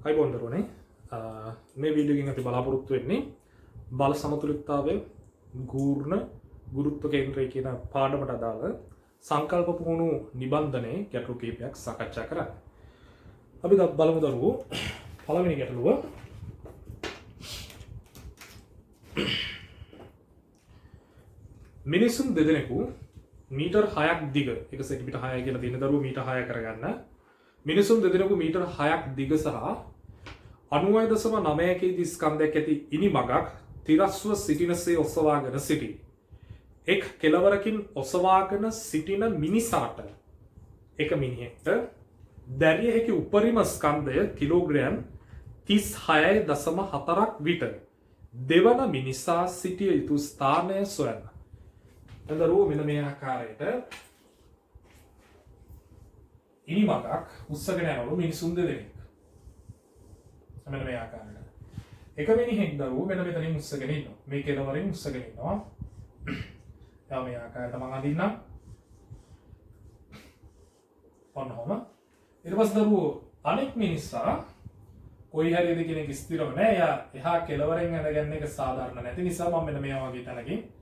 හයි බොන්දරුවනේ මේ වීඩියෝ එකෙන් අපි බලාපොරොත්තු වෙන්නේ බල සමතුලිතතාවය ගූර්ණ ගුරුත්ව කේන්ද්‍රය කියන පාඩමට අදාළ සංකල්ප පුහුණු නිබන්ධනයේ ගැටලු කිහිපයක් සාකච්ඡා කරන්න. අපි බලමු දරුවෝ පළවෙනි ගැටලුව. මිනිසුන් දෙදෙනෙකු මීටර් 6ක් දිග එක සෙන්ටිමීටර් 6 කියලා තියෙන දරුවෝ මීටර් 6 කරගන්න. මිනිසුන් දෙදෙනෙකු මීටර් 6ක් දිග සහ 90.9 kg ස්කන්ධයක් ඇති ඉනිමගක් තිරස්ව සිටිනසේ ඔසවාගෙන සිටි. එක් කෙළවරකින් ඔසවාගෙන සිටින මිනිසාට එක මිනිහෙක්ට දැරිය හැකි උපරිම ස්කන්ධය කිලෝග්‍රෑම් 36.4ක් විතර. දෙවන මිනිසා සිටිය යුතු ස්ථානය සොයන්න. දරුවෝ මෙන්න මේ ආකාරයට ඉනිමගක් උස්සගෙන යනවලු මිනිසුන් දෙදෙනෙක්. මෙන්න මේ ආකාරයට. එක මිනිහෙක් දරුවෝ මෙන්න මෙතනින් උස්සගෙන ඉන්නවා. මේ කෙළවරින් උස්සගෙන ඉන්නවා. එයා මේ ආකාරයට මම අඳින්නම්. ඔන්නෝම. ඊට පස්සේ දරුවෝ අනෙක් මිනිසා කොයි හරියද කියන එක ස්ථිරව නෑ. එයා එහා කෙළවරෙන් ඇඳගන්න එක සාධාරණ නැති නිසා මම මෙන්න මේ වගේ තැනකින්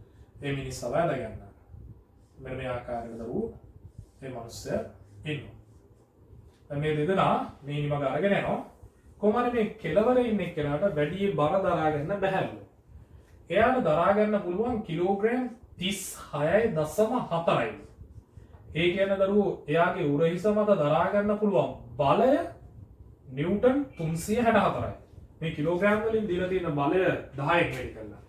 මේ මිනිස්සව ඇඳගන්නවා. මෙන්න මේ ආකාරයට දරුවෝ මේ මිනිස්සයා ඉන්නවා. දැන් මේ දෙදෙනා මේ ඉනිමග අරගෙන යනවා. කොහොමද මේ කෙළවරේ ඉන්න කෙනාට වැඩි බර දරා ගන්න බැහැලු. එයාට දරා ගන්න පුළුවන් කිලෝග්‍රෑම් 36.4යි. ඒ කියන්නේ දරුවෝ එයාගේ උරහිස මත දරා ගන්න පුළුවන් බලය නිව්ටන් 364යි. මේ කිලෝග්‍රෑම් වලින් දීලා තියෙන බලය 10න් වැඩි කරලා.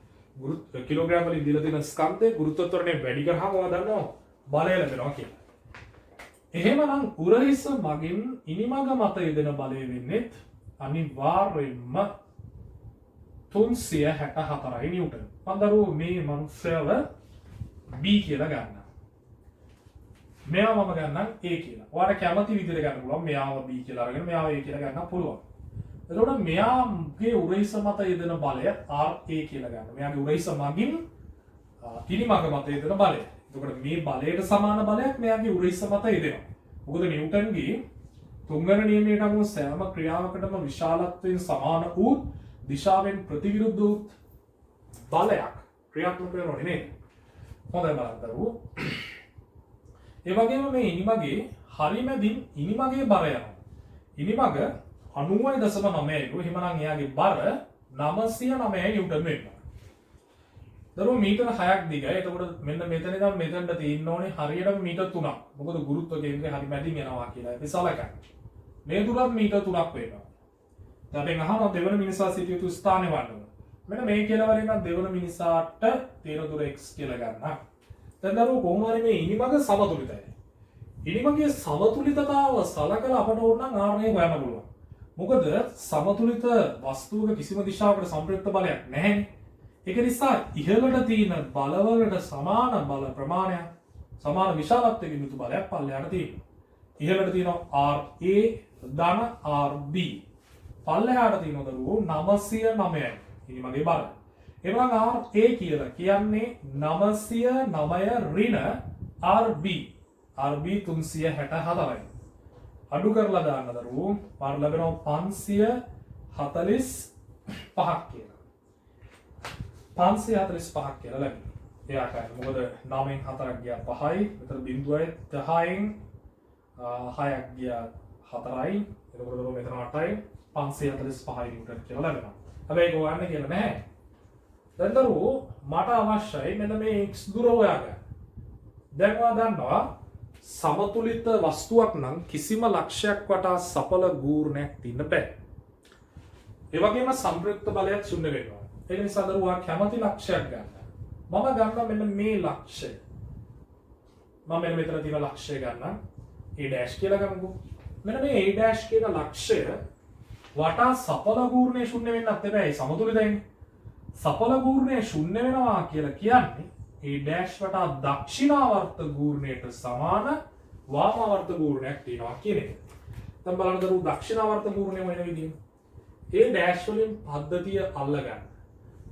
කිලෝග්‍රෑම් වලින් දීලා තියෙන ස්කන්ධය ගුරුත්වත්වරණය වැඩි කරාම ඔයා දන්නවා බලය ලැබෙනවා කියලා. එහෙමනම් උරහිස මගින් ඉනිමග මත යෙදෙන බලය වෙන්නේ අනිවාර්යෙන්ම 364යි නිව්ටන්. පන්දරුව මේ මනුස්සයව B කියලා ගන්න. මෙයාව මම ගන්නම් A කියලා. ඔයාලට කැමති විදිහට ගන්න පුළුවන්. මෙයාව B කියලා අරගෙන මෙයාව A කියලා ගන්න පුළුවන්. එතකොට මෙයාගේ උරහිස මත යෙදෙන බලය RA කියලා ගන්න. මෙයාගේ උරහිස මගින් ඉනිමග මත යෙදෙන බලය. එතකොට මේ බලයට සමාන බලයක් මෙයාගේ උරහිස මත යෙදෙනවා. මොකද නිව්ටන්ගේ තුන්වන නියමයට අනුව සෑම ක්‍රියාවකටම විශාලත්වයෙන් සමාන වූ දිශාවෙන් ප්‍රතිවිරුද්ධ වූ බලයක් ක්‍රියාත්මක වෙනවනේ නේද? හොඳයි බලන්න දරුවෝ. ඒ වගේම මේ ඉනිමගේ හරිමැදින් ඉනිමගේ බර යනවා. ඉනිමග 90.9යි. එහෙමනම් එයාගේ බර 909 නිව්ටන් වෙනවා. දරුවෝ මීටර 6ක් දිගයි. එතකොට මෙන්න මෙතන ඉඳන් මෙතනට තියෙන්න ඕනේ හරියටම මීටර 3ක්. මොකද ගුරුත්ව කේන්ද්‍රය හරි මැදින් යනවා කියලා අපි සලකන්නේ. මේ දුරත් මීටර 3ක් වෙනවා. දැන් අපි අහනවා දෙවන මිනිසා සිටිය යුතු ස්ථානය වන්න. මෙන්න මේ කෙළවරේ නම් දෙවන මිනිසාට තියෙන දුර x කියලා ගන්න. දැන් දරුවෝ කොහොම හරි මේ ඉනිමග සමතුලිතයි. ඉනිමගේ සමතුලිතතාව සලකලා අපට ඕන නම් ආර්ණය හොයන්න පුළුවන්. මොකද සමතුලිත වස්තුවක කිසිම දිශාවකට සම්ප්‍රයුක්ත බලයක් නැහැනේ. ඒක නිසා ඉහළට තියෙන බලවලට සමාන බල ප්‍රමාණයක් සමාන විශාලත්වයකින් යුතු බලයක් පල්ලෙහාට තියෙනවා. ඉහළට තියෙනවා RA ධන RB. පල්ලෙහාට තියෙනවා දරුවෝ 909යි. ඉනිමගේ බල. එහෙනම් RA කියලා කියන්නේ 909 ඍණ RB. RB 364යි. අඩු කරලා දාන්න දරුවෝ පාර ලැබෙනවා 545ක් කියලා. 545ක් කියලා ලැබෙනවා. ඒ ආකාරයට මොකද 9න් 4ක් ගියා 5යි. මෙතන බිඳුවයි 10න් 6ක් ගියා 4යි. එතකොට දරුවෝ මෙතන 8යි 545යි නිව්ටන් කියලා ලැබෙනවා. හැබැයි ඒක හොයන්න කියලා නැහැ. දැන් දරුවෝ මට අවශ්‍යයි මෙන්න මේ x දුර හොයාගන්න. දැන් ඔයා දන්නවා සමතුලිත වස්තුවක් නම් කිසිම ලක්ෂයක් වටා සඵල ගූර්ණයක් තින්න බෑ. ඒ වගේම සම්ප්‍රයුක්ත බලයක් ශුන්‍ය වෙනවා. ඒක නිසා දරුවා කැමති ලක්ෂයක් ගන්න. මම ගන්නවා මෙන්න මේ ලක්ෂය. මම මෙන්න මෙතන තියෙන ලක්ෂය ගන්නම්. A' කියලා ගමුකෝ. මෙන්න මේ A' කියන ලක්ෂය වටා සඵල ගූර්ණය ශුන්‍ය වෙන්නත් බෑ. සමතුලිතයිනේ. සඵල ගූර්ණය ශුන්‍ය වෙනවා කියලා කියන්නේ A' වටා දක්ෂිනාවර්ත ගූර්ණයට සමාන වාමාවර්ත ගූර්ණයක් තියෙනවා කියන එක. දැන් බලන්න දරුවෝ දක්ෂිනාවර්ත ගූර්ණය වෙන විදිහ. A' වලින් පද්ධතිය අල්ලගන්න.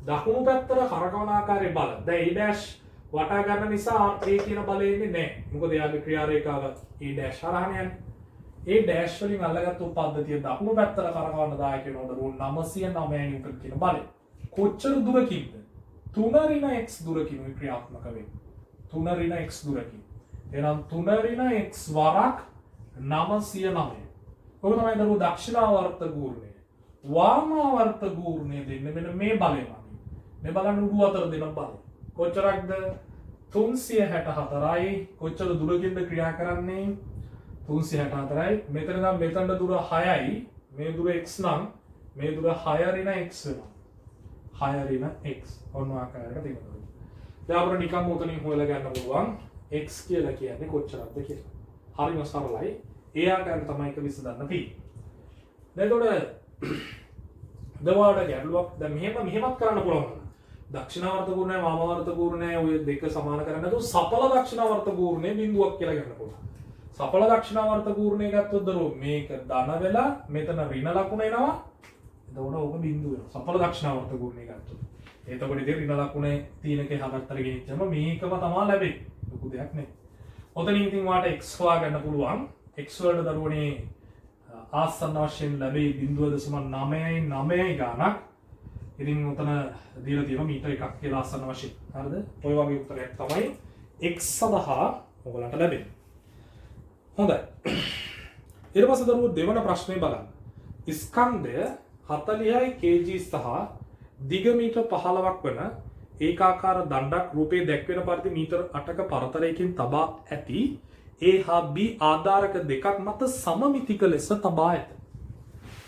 දකුණු පැත්තට කරකවන ආකාරයේ බල. දැන් A' වටා ගන්න නිසා A කියන බලය එන්නේ නැහැ. මොකද එයාගේ ක්‍රියා රේඛාව A' හරහාම යන්නේ. ඒ ඩෑෂ් වලින් අල්ලගත්තු පද්ධතිය දකුණු පැත්තට කරකවන්න දායක වෙනවා දරුවෝ 909 නිව්ටන් කියන බලය. කොච්චර දුරකින්ද? 3 ඍණ x දුරකින් ක්‍රියාත්මක වෙන්නේ. 3 ඍණ x දුරකින්. එහෙනම් 3 ඍණ x වරක් 909. ඔක තමයි දරුවෝ දක්ෂිණාවර්ත ගූර්ණය. වාමාවර්ත ගූර්ණය දෙන්නේ මෙන්න මේ බලය වගේ. මේ බලන්න උඩු අතර දෙන බලය. කොච්චරක්ද? 364යි. කොච්චර දුරකින්ද ක්‍රියා කරන්නේ? 364යි. මෙතන නම් මෙතනට දුර 6යි. මේ දුර x නම් මේ දුර 6 ඍණ x වෙනවා. 6 ඍණ x. ඔන්න ආකාරයකට තියෙනවා. දැන් අපිට නිකන් උතනින් හොයලා ගන්න පුළුවන් x කියලා කියන්නේ කොච්චරක්ද කියලා. හරිම සරලයි. ඒ ආකාරයට තමයි ඒක විසඳන්න තියෙන්නේ. දැන් එතකොට දවාඩ ගැටලුවක් දැන් මෙහෙමත් කරන්න පුළුවන්. දක්ෂිණාවර්ත ගූර්ණය වාමාවර්ත ගූර්ණය ඔය දෙක සමාන කරන්නේ නැතුව සඵල දක්ෂිණාවර්ත ගූර්ණය බිඳුවක් කියලා ගන්න පුළුවන්. සඵල දක්ෂිණාවර්ත ගූර්ණය ගත්තොත් දරුවෝ මේක ධන වෙලා මෙතන ඍණ ලකුණ එනවා. එතකොට ඕක බිඳුව වෙනවා. සඵල දක්ෂිණාවර්ත ගූර්ණය ගත්තොත්. එතකොට ඉතින් ඍණ ලකුණේ තියෙනකේ හදත්තර ගෙනිච්චම මේකම තමයි ලැබෙන්නේ. ලොකු දෙයක් නෙවෙයි. ඔතනින් ඉතින් වාට x හොයාගන්න පුළුවන්. x වලට දරුවනේ ආසන්න වශයෙන් ලැබෙයි 0.99 ගානක්. ඉතින් උතන දීලා තියෙනවා මීටර එකක් කියලා ආසන්න වශයෙන්. හරිද? ඔය වගේ උත්තරයක් තමයි x සඳහා ඔයගලන්ට ලැබෙන්නේ. හොඳයි. ඊට පස්සේ දරුවෝ දෙවන ප්‍රශ්නේ බලන්න. ස්කන්ධය 40යි kg සහ දිග මීටර 15ක් වන ඒකාකාර දණ්ඩක් රූපේ දැක්වෙන පරිදි මීටර 8ක පරතරයකින් තබා ඇති A හා B ආධාරක දෙකක් මත සමමිතික ලෙස තබා ඇත.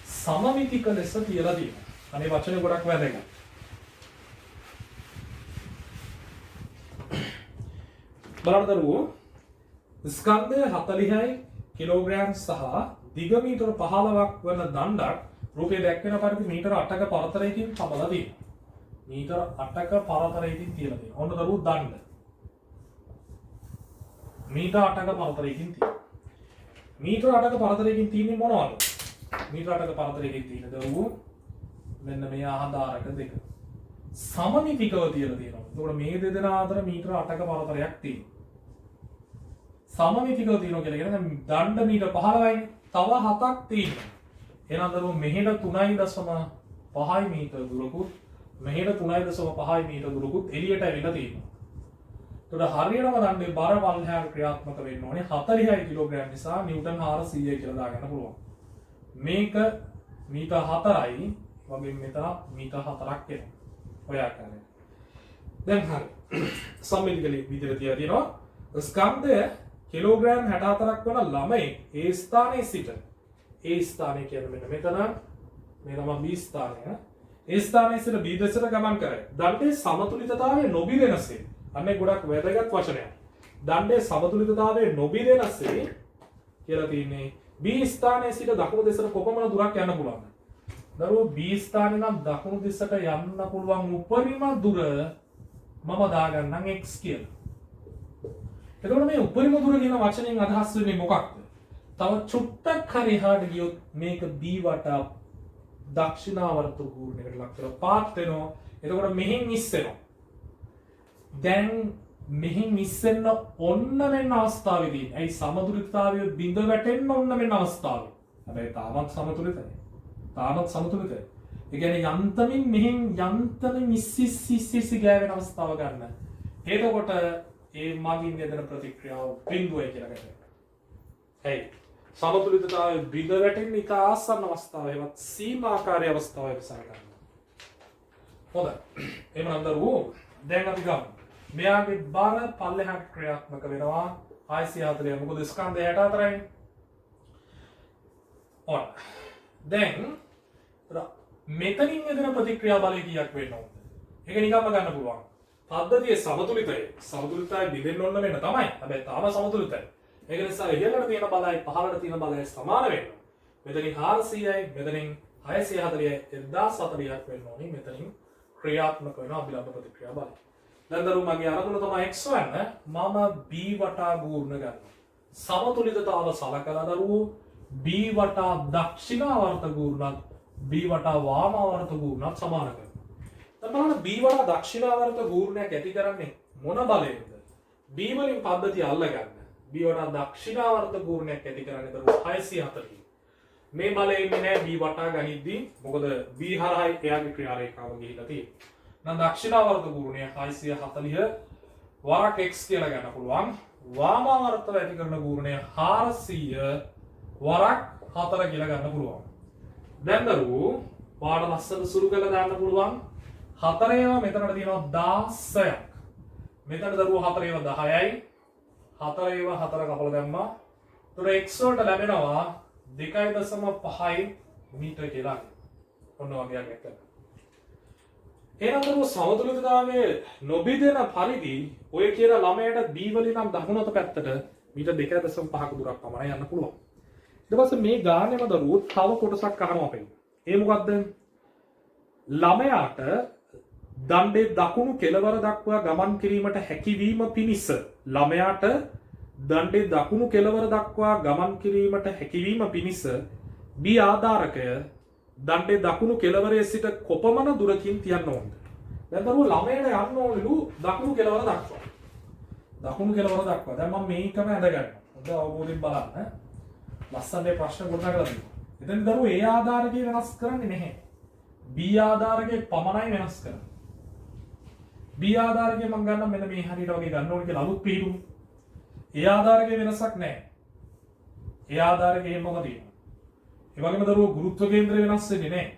සමමිතික ලෙස කියලා තියෙනවා. අනේ වචනේ ගොඩක් වැදගත්. බලන්න දරුවෝ ස්කන්ධය 40යි කිලෝග්‍රෑම් සහ දිග මීටර 15ක් වන දණ්ඩක් රූපේ දැක්වෙන පරිදි මීටර 8ක පරතරයකින් තබලා තියෙනවා. මීටර 8ක පරතරයකින් තියලා තියෙනවා. ඔන්න දරුවෝ දණ්ඩ. මීටර 8ක පරතරයකින් තියෙනවා. මීටර 8ක පරතරයකින් තියෙන්නේ මොනවද? මීටර 8ක පරතරයකින් තියෙන දරුවෝ මෙන්න මේ ආධාරක දෙක. සමමිතිකව තියලා තියෙනවා. එතකොට මේ දෙදෙනා අතර මීටර 8ක පරතරයක් තියෙනවා. සමමිතිකව තියෙනවා කියලා කියන්නේ දණ්ඩ මීටර 15යි. තව 7ක් තියෙනවා. එහෙනම් දරුවෝ මෙහෙට 3.5 මීටර දුරකුත් මෙහෙට 3.5 මීටර දුරකුත් එළියට ඇවිල්ලා තියෙනවා. එතකොට හරියටම දණ්ඩේ බර පල්ලෙහාට ක්‍රියාත්මක වෙන්න ඕනේ 40 කිලෝග්‍රෑම් නිසා නිව්ටන් 400 කියලා දාගන්න පුළුවන්. මේක මීටර 4යි වගේ මෙතන මීටර 4ක් එනවා. ඔය ආකාරයට. දැන් හරි. සම්මිතිකලී විදිහට තියලා තියෙනවා. ස්කන්ධය කිලෝග්‍රෑම් 64ක් වන ළමයි ඒ ස්ථානයේ සිට ඒ ස්ථානය කියන්නේ මෙන්න මෙතන මේ තමයි B ස්ථානය. ඒ ස්ථානයේ සිට B දෙසට ගමන් කරයි. දණ්ඩේ සමතුලිතතාවය නොබිරෙනසේ. අන්නේ ගොඩක් වැදගත් වචනයක්. දණ්ඩේ සමතුලිතතාවය නොබිරෙනසේ කියලා තියෙන්නේ B ස්ථානයේ සිට දකුණු දෙසට කොපමණ දුරක් යන්න පුළුවන්ද? දරුවෝ B ස්ථානේ නම් දකුණු දෙසට යන්න පුළුවන් උපරිම දුර මම දාගන්නම් x කියලා. එතකොට මේ උපරිම දුර කියන වචනයෙන් අදහස් වෙන්නේ මොකක්ද? තව චුට්ටක් හරි එහාට ගියොත් මේක B වටා දක්ෂිණාවර්ත ගූර්ණයකට ලක් කරලා පාත් වෙනවා. එතකොට මෙහෙන් ඉස්සෙනවා. දැන් මෙහෙන් ඉස්සෙන්න ඔන්න මෙන්න අවස්ථාවේදී. ඇයි සමතුලිතතාවය බිඳ වැටෙන්න ඔන්න මෙන්න අවස්ථාවේ. හැබැයි තාමත් සමතුලිතයි. තාමත් සමතුලිතයි. ඒ කියන්නේ යන්තමින් මෙහෙන් යන්තමින් ඉස්සිස්සි ගෑවෙන අවස්ථාව ගන්න. එතකොට ඒ මගින් යදෙන ප්‍රතික්‍රියාව බිඳුවයි කියලා කියනවා. ඇයි? සමතුලිතතාවය බිඳ වැටෙන එක ආසන්න අවස්ථාවේවත් සීමාකාරී අවස්ථාවක සලකනවා. හොඳයි. එහෙනම් දරුවෝ දැන් අපි ගමු. මෙයාගේ බර පල්ලෙහාට ක්‍රියාත්මක වෙනවා 640. මොකද ස්කන්ධය 64යි. ඔන්න. දැන් මෙතනින් එදෙන ප්‍රතික්‍රියා බලය කීයක් වෙන්න ඕනද? ඒක නිකම්ම ගන්න පුළුවන්. පද්ධතියේ සමතුලිතය. සමතුලිතය බිඳෙන්න ඕන වෙන තමයි. හැබැයි තාම සමතුලිතයි. ඒක නිසා ඉහළට තියෙන බලයි පහළට තියෙන බලයි සමාන වෙනවා. මෙතනින් 400යි මෙතනින් 640යි 1040ක් වෙන්න ඕනේ. මෙතනින් ක්‍රියාත්මක වෙන අභිලම්භ ප්‍රතික්‍රියා බලය. දැන් දරුවෝ මගේ අරමුණ තමයි x වන්න මම b වටා ගූර්ණ ගන්නවා. සමතුලිතතාව සලකලා දරුවෝ b වටා දක්ෂිණාවර්ත ගූර්ණත් b වටා වාමාවර්ත ගූර්ණත් සමාන කරනවා. දැන් බලන්න b වටා දක්ෂිණාවර්ත ගූර්ණයක් ඇති කරන්නේ මොන බලයෙන්ද? b වලින් පද්ධතිය අල්ල ගන්න. b B වටා දක්ෂිණාවර්ත කූර්ණයක් ඇති කරන්නේ දරුවෝ 640. මේ බලය ඉන්නේ නැහැ B වටා ගනිද්දී. මොකද B හරහායි එයාගේ ක්‍රියා රේඛාව ගිහිලා තියෙන්නේ. නම් දක්ෂිණාවර්ත කූර්ණය 640 වරක් x කියලා ගන්න පුළුවන්. වාමාවර්තව ඇති කරන කූර්ණය 400 වරක් 4 කියලා ගන්න පුළුවන්. දැන් දරුවෝ පාඩ ලස්සන සුළු කරලා දාන්න පුළුවන්. 4 ඒවා මෙතනට තියෙනවා 16ක්. මෙතන දරුවෝ 4 ඒවා 10යි. 4 ඒවා 4 කපලා දැම්මා. ඒතර x වලට ලැබෙනවා 2.5 මීටර කියලා. ඔන්න වගේ එකක් ගන්න. එහෙනම් දරුවෝ සමතුලිතතාවයේ නොබිදෙන පරිදි ඔය කියන ළමයට b වලින් නම් දකුණත පැත්තට මීටර 2.5ක දුරක් පමණ යන්න පුළුවන්. ඊට පස්සේ මේ ගානේම දරුවෝ තව කොටසක් අහනවා අපෙන්. ඒ මොකද්ද? ළමයාට දණ්ඩේ දකුණු කෙළවර දක්වා ගමන් කිරීමට හැකියවීම පිණිස ළමයාට දණ්ඩේ දකුණු කෙළවර දක්වා ගමන් කිරීමට හැකියවීම පිණිස B ආධාරකය දණ්ඩේ දකුණු කෙළවරේ සිට කොපමණ දුරකින් තියන්න ඕනද? දැන් දරුවෝ ළමයට යන්න ඕනෙලු දකුණු කෙළවර දක්වා. දකුණු කෙළවර දක්වා. දැන් මම මේකම ඇඳ ගන්නවා. හොඳ අවබෝධයෙන් බලන්න. ලස්සනට ප්‍රශ්න ගොඩනගලා දෙනවා. එතෙන් දරුවෝ A ආධාරකය වෙනස් කරන්නේ නැහැ. B ආධාරකයේ පමණයි වෙනස් කරන්නේ. B ආධාරකයේ මම ගන්න මෙන්න මේ හරියට වගේ ගන්න ඕනේ කියලා අලුත් පිළිතුරු. A ආධාරකයේ වෙනසක් නැහැ. A ආධාරකයේ මොකද තියෙන්නේ? ඒ වගේම දරුවෝ ගුරුත්ව කේන්ද්‍රය වෙනස් වෙන්නේ නැහැ.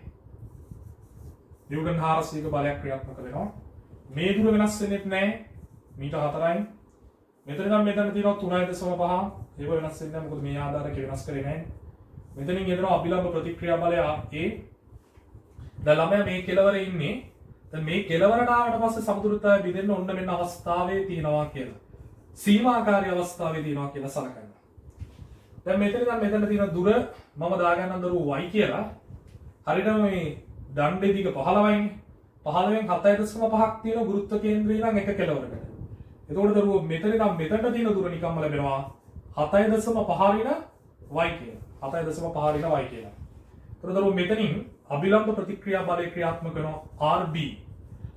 නිව්ටන් 400ක බලයක් ක්‍රියාත්මක වෙනවා. මේ දුර වෙනස් වෙන්නේ නැහැ. මීටර 4යි. මෙතන නම් මෙතන තියෙනවා 3.5. ඒක වෙනස් වෙන්නේ නැහැ. මොකද මේ ආධාරකයේ වෙනස් කරේ නැහැ. මෙතනින් එනවා අභිලම්බ ප්‍රතික්‍රියා බලය A. දැන් ළමයා මේ කෙළවරේ ඉන්නේ. දැන් මේ කෙළවරට ආවට පස්සේ සමතුලිතතාවය බෙදෙන්න ඔන්න මෙන්න අවස්ථාවේ තියෙනවා කියලා. සීමාකාරී අවස්ථාවේ තියෙනවා කියලා සලකන්න. දැන් මෙතන නම් මෙතන තියෙන දුර මම දාගන්නම් දරුවෝ y කියලා. හරියටම මේ දණ්ඩේ දිග 15යිනේ. 15න් 7.5ක් තියෙන ගුරුත්ව කේන්ද්‍රය නම් එක කෙළවරකට. එතකොට දරුවෝ මෙතන නම් මෙතනට තියෙන දුර නිකම්ම ලැබෙනවා 7.5 රින y කියලා. 7.5 රින y කියලා. එතකොට දරුවෝ මෙතනින් අභිලම්බ ප්‍රතික්‍රියා බලය ක්‍රියාත්මක වෙනවා RB.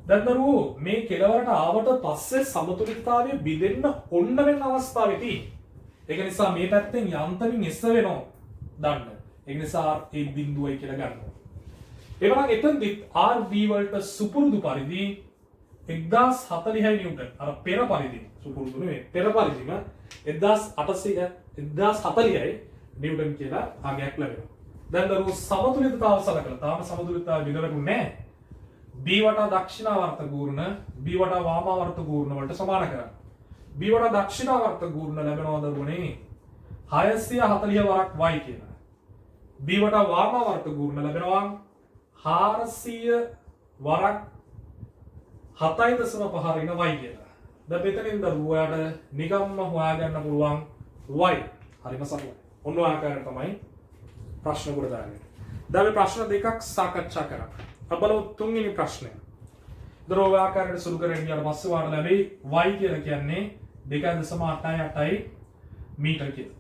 දැන් දරුවෝ මේ කෙළවරට ආවට පස්සේ සමතුලිතතාවය බෙදෙන්න ඔන්න වෙන අවස්ථාවේ තියෙන්නේ. ඒක නිසා මේ පැත්තෙන් යන්තමින් එස වෙනවා දන්න. ඒක නිසා ඒ බිඳුවයි කියලා ගන්නවා. එවනම් එතනදිත් RB වලට සුපුරුදු පරිදි 1040 නිව්ටන් අර පෙර පරිදි සුපුරුදු නෙවෙයි පෙර පරිදිම 1040යි නිව්ටන් කියලා ආගයක් ලැබෙනවා. දැන් දරුවෝ සමතුලිතතාව සලකලා තාම සමතුලිතතාවය බිඳවටුනේ නැහැ. B වටා දක්ෂිණාවර්ත කූර්ණ B වටා වාමාවර්ත කූර්ණ වලට සමාන කරන්න. B වටා දක්ෂිණාවර්ත කූර්ණ ලැබෙනවා දරුවනේ 640 වරක් y කියලා. B වටා වාමාවර්ත කූර්ණ ලැබෙනවා 400 වරක් 7.5 රින y කියලා. දැන් මෙතනින් දරුවාට නිකම්ම හොයාගන්න පුළුවන් y. හරිම සරලයි. ඔන්න ඔය ආකාරයට තමයි ප්‍රශ්න කොට දාන්නේ. දැන් මේ ප්‍රශ්න දෙකක් සාකච්ඡා කරා. අපි බලමු තුන්වෙනි ප්‍රශ්නය. දරුවෝ ආකාරයට සුළු කරගෙන ගියාට පස්සේ වාට ලැබෙයි y කියලා කියන්නේ 2.88 මීටර කියලා.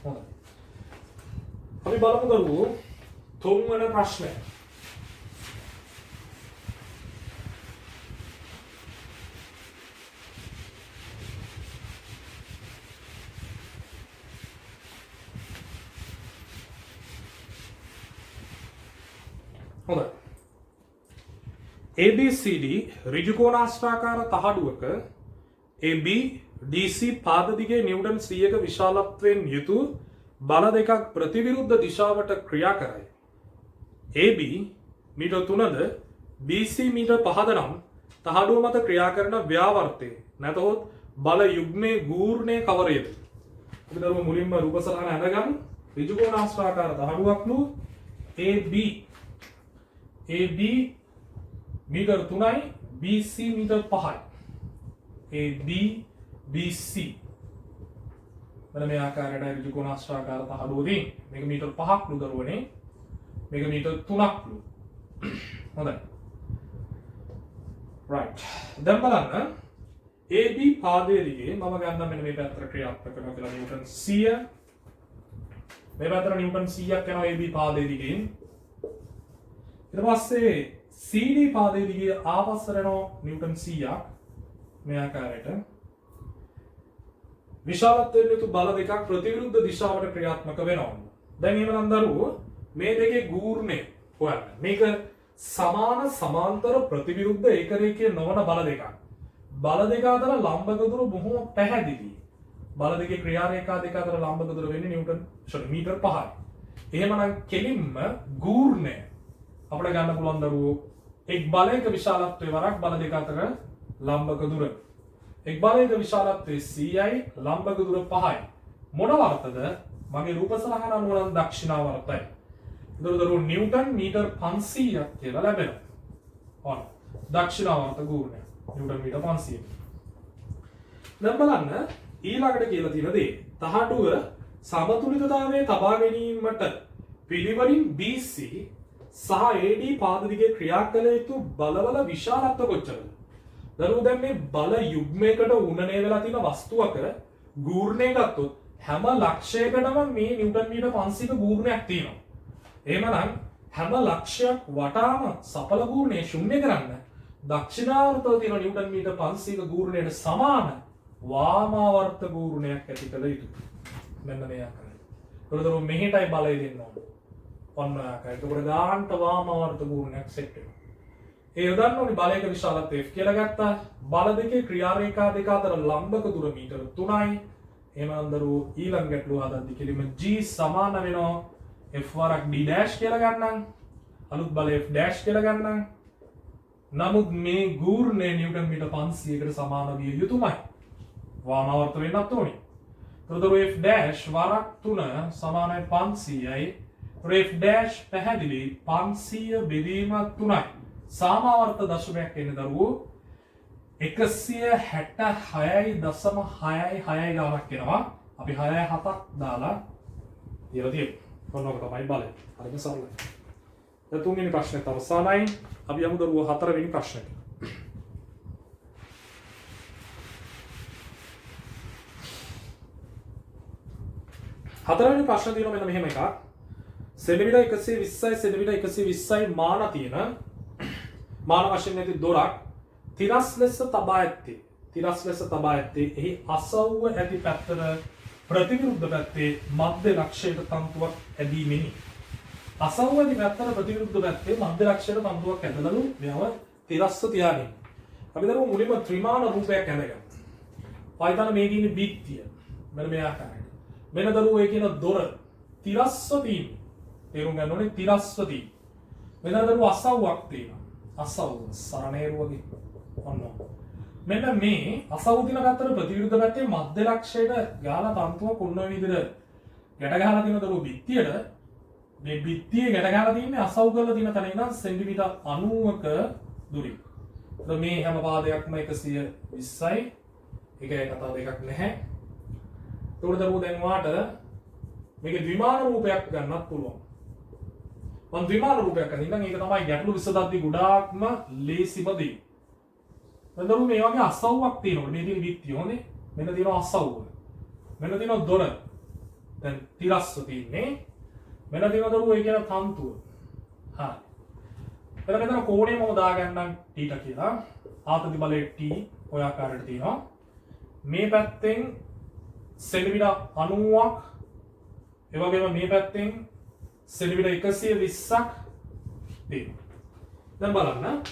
හොඳයි. අපි බලමු දරුවෝ තුන්වෙනි ප්‍රශ්නය. හොඳයි. ABCD ඍජුකෝණාශ්‍රාකාර තහඩුවක AB DC පාද දිගේ නිව්ටන් 100ක විශාලත්වයෙන් යුතු බල දෙකක් ප්‍රතිවිරුද්ධ දිශාවට ක්‍රියා කරයි. AB මීටර 3ද BC මීටර 5ද නම් තහඩුව මත ක්‍රියා කරන ව්‍යාවර්තය නැතහොත් බල යුග්මේ ගූර්ණය කවරේද? අපි දරුවෝ මුලින්ම රූප සටහන අඳගමු. ඍජුකෝණාශ්‍රාකාර තහඩුවක්ලු AB මීටර 3යි BC මීටර 5යි. AB BC මෙන්න මේ ආකාරයට ඍජුකෝණාශ්‍රාකාර තහඩුවකින් මේක මීටර 5ක් ලු දරුවනේ. මේක මීටර 3ක් ලු. හොඳයි. right. දැන් බලන්න AB පාදයේ දිගේ මම ගන්නම් මෙන්න මේ පැත්තට ක්‍රියාත්මක කරනවා කියලා නිව්ටන් 100. මේ පැත්තට නිව්ටන් 100ක් යනවා AB පාදයේ දිගේ. ඊට පස්සේ CD පාදයේ දිගේ ආපස්සට යනවා නිව්ටන් 100ක් මේ ආකාරයට. විශාලත්වයෙන් යුතු බල දෙකක් ප්‍රතිවිරුද්ධ දිශාවට ක්‍රියාත්මක වෙනවා. දැන් එහෙමනම් දරුවෝ මේ දෙකේ ගූර්ණය හොයන්න. මේක සමාන සමාන්තර ප්‍රතිවිරුද්ධ ඒකරේඛීය නොවන බල දෙකක්. බල දෙක අතර ලම්බක දුර බොහොම පැහැදිලි. බල දෙකේ ක්‍රියා රේඛා දෙක අතර ලම්බක දුර වෙන්නේ මීටර් 5යි. එහෙමනම් කෙලින්ම ගූර්ණය අපිට ගන්න පුළුවන් දරුවෝ එක් බලයක විශාලත්වයේ වරක් බල දෙක අතර ලම්බක දුර. එක් බලයක විශාලත්වයේ 100යි ලම්බක දුර 5යි. මොන වර්තද? මගේ රූප සලහන අනුව නම් දක්ෂිණාවර්තයි. ඒතර දරුවෝ නිව්ටන් මීටර් 500ක් කියලා ලැබෙනවා. ඔන්න දක්ෂිණාවර්ත ගූර්ණය. Newton metre 500. දැන් බලන්න ඊළඟට කියලා තියෙන දේ. තහඩුව සමතුලිතතාවයේ තබා ගැනීමට පිළිවෙලින් BC සහ AD පාද දිගේ ක්‍රියා කළ යුතු බලවල විශාලත්ව කොච්චරද? දරුවෝ දැන් මේ බල යුග්මයකට උනනේ වෙලා තියෙන වස්තුවක ගූර්ණය ගත්තොත් හැම ලක්ෂයකටම මේ නිව්ටන් මීටර් 500ක ගූර්ණයක් තියෙනවා. එහෙමනම් හැම ලක්ෂයක් වටාම සඵල ගූර්ණය ශුන්‍ය කරන්න දක්ෂිණාවර්තව තියෙන නිව්ටන් මීටර් 500ක ගූර්ණයට සමාන වාමාවර්ත ගූර්ණයක් ඇති කළ යුතුයි. මෙන්න මේ ආකාරයට. ඒතකොට මෙහෙටයි බලය දෙන්න ඕන. ඔන්න ආකාරයට. ඒකට ගාන්ට වාමාවර්ත ගූර්ණයක් සෙට් වෙනවා. ඒ යොදන්න ඕනි බලයක විශාලත්වය F කියලා ගත්තා. බල දෙකේ ක්‍රියා රේඛා දෙක අතර ලම්බක දුර මීටර 3යි. එහෙනම් දරුවෝ ඊළඟ ගැටලුව හදද්දි කෙලිම G සමාන වෙනවා F වරක් D dash කියලා ගන්නම්. අලුත් බලය F dash කියලා ගන්නම්. නමුත් මේ ගූර්ණය නිව්ටන් මීටර් 500කට සමාන විය යුතුමයි. වාමාවර්ත වෙන්නත් ඕනි. එතකොට F dash වරක් 3 සමානයි 500යි. F dash පැහැදිලි 500 බෙදීම 3යි. සාමාවර්ත දශමයක් එන්නේ දරුවෝ 166.666 ගානක් එනවා. අපි 6.7ක් දාලා තියලා තියෙනවා. ඔන්නෝක තමයි බලය. හරිම සරලයි. දැන් තුන්වෙනි ප්‍රශ්නෙත් අවසానයි. අපි යමු දරුවෝ හතරවෙනි ප්‍රශ්නෙට. හතරවෙනි ප්‍රශ්න තියෙනවා මෙන්න මෙහෙම එකක්. සෙන්ටිමීටර් 120යි සෙන්ටිමීටර් 120යි මාන තියෙන මාන වශයෙන් නැති දොරක් තිරස් ලෙස තබා ඇත්තේ. තිරස් ලෙස තබා ඇත්තේ එහි අසව්ව ඇති පැත්තට ප්‍රතිවිරුද්ධ පැත්තේ මධ්‍ය ලක්ෂයට තන්තුවක් ඇදීමෙනි. අසව්ව ඇති පැත්තට ප්‍රතිවිරුද්ධ පැත්තේ මධ්‍ය ලක්ෂයට තන්තුවක් ඇදලලු මෙව තිරස්ව තියාගෙන. අපි දරුවෝ මුලින්ම ත්‍රිමාන රූපයක් ඇඳගමු. පයිතන මේකේ ඉන්නේ බිත්තිය. මෙන්න මේ ආකාරයට. මෙන්න දරුවෝ ඒ කියන දොර තිරස්ව තියෙන්නේ. තේරුම් ගන්න ඕනේ තිරස්ව තියෙන්නේ. මෙන්න දරුවෝ අසව්වක් තියෙනවා. අසව් සරණේරු වගේ ඔන්න මෙන්න මේ අසව් දින පැත්තට ප්‍රතිවිරුද්ධ පැත්තේ මධ්‍ය ලක්ෂයට ගාලා තන්තුවක් ඔන්න ඔය විදිහට ගැට ගහලා තියෙන දරුවෝ බිත්තියට මේ බිත්තියේ ගැට ගහලා තියෙන්නේ අසව් කරලා තියෙන තැන ඉඳන් සෙන්ටිමීටර් 90ක දුරින්. ඒත් මේ හැම පාදයක්ම 120යි. ඒකේ කතාව දෙකක් නැහැ. ඒකට දරුවෝ දැන් වාට මේක ද්විමාන රූපයක් ගන්නත් පුළුවන්. මම ද්විමාන රූපයක් ගන්න ඉතින් ඒක තමයි ගැටලු විසඳද්දී ගොඩාක්ම ලේසිම දේ. දැන් දරුවෝ මේ වගේ අසව්වක් තියෙනකොට මේ තියෙන බිත්තිය හොඳේ. මෙන්න තියෙනවා අසව්ව. මෙන්න තියෙනවා දොර. දැන් තිරස්ව තියෙන්නේ. මෙන්න තියෙනවා දරුවෝ ඒ කියන තන්තුව. හරි. එතන කෝණය මම දාගන්නම් θ කියලා. ආතති බලය T ඔය ආකාරයට තියෙනවා. මේ පැත්තෙන් සෙන්ටිමීටර් 90ක් ඒ වගේම මේ පැත්තෙන් සෙන්ටිමීටර් 120ක් තියෙනවා. දැන් බලන්න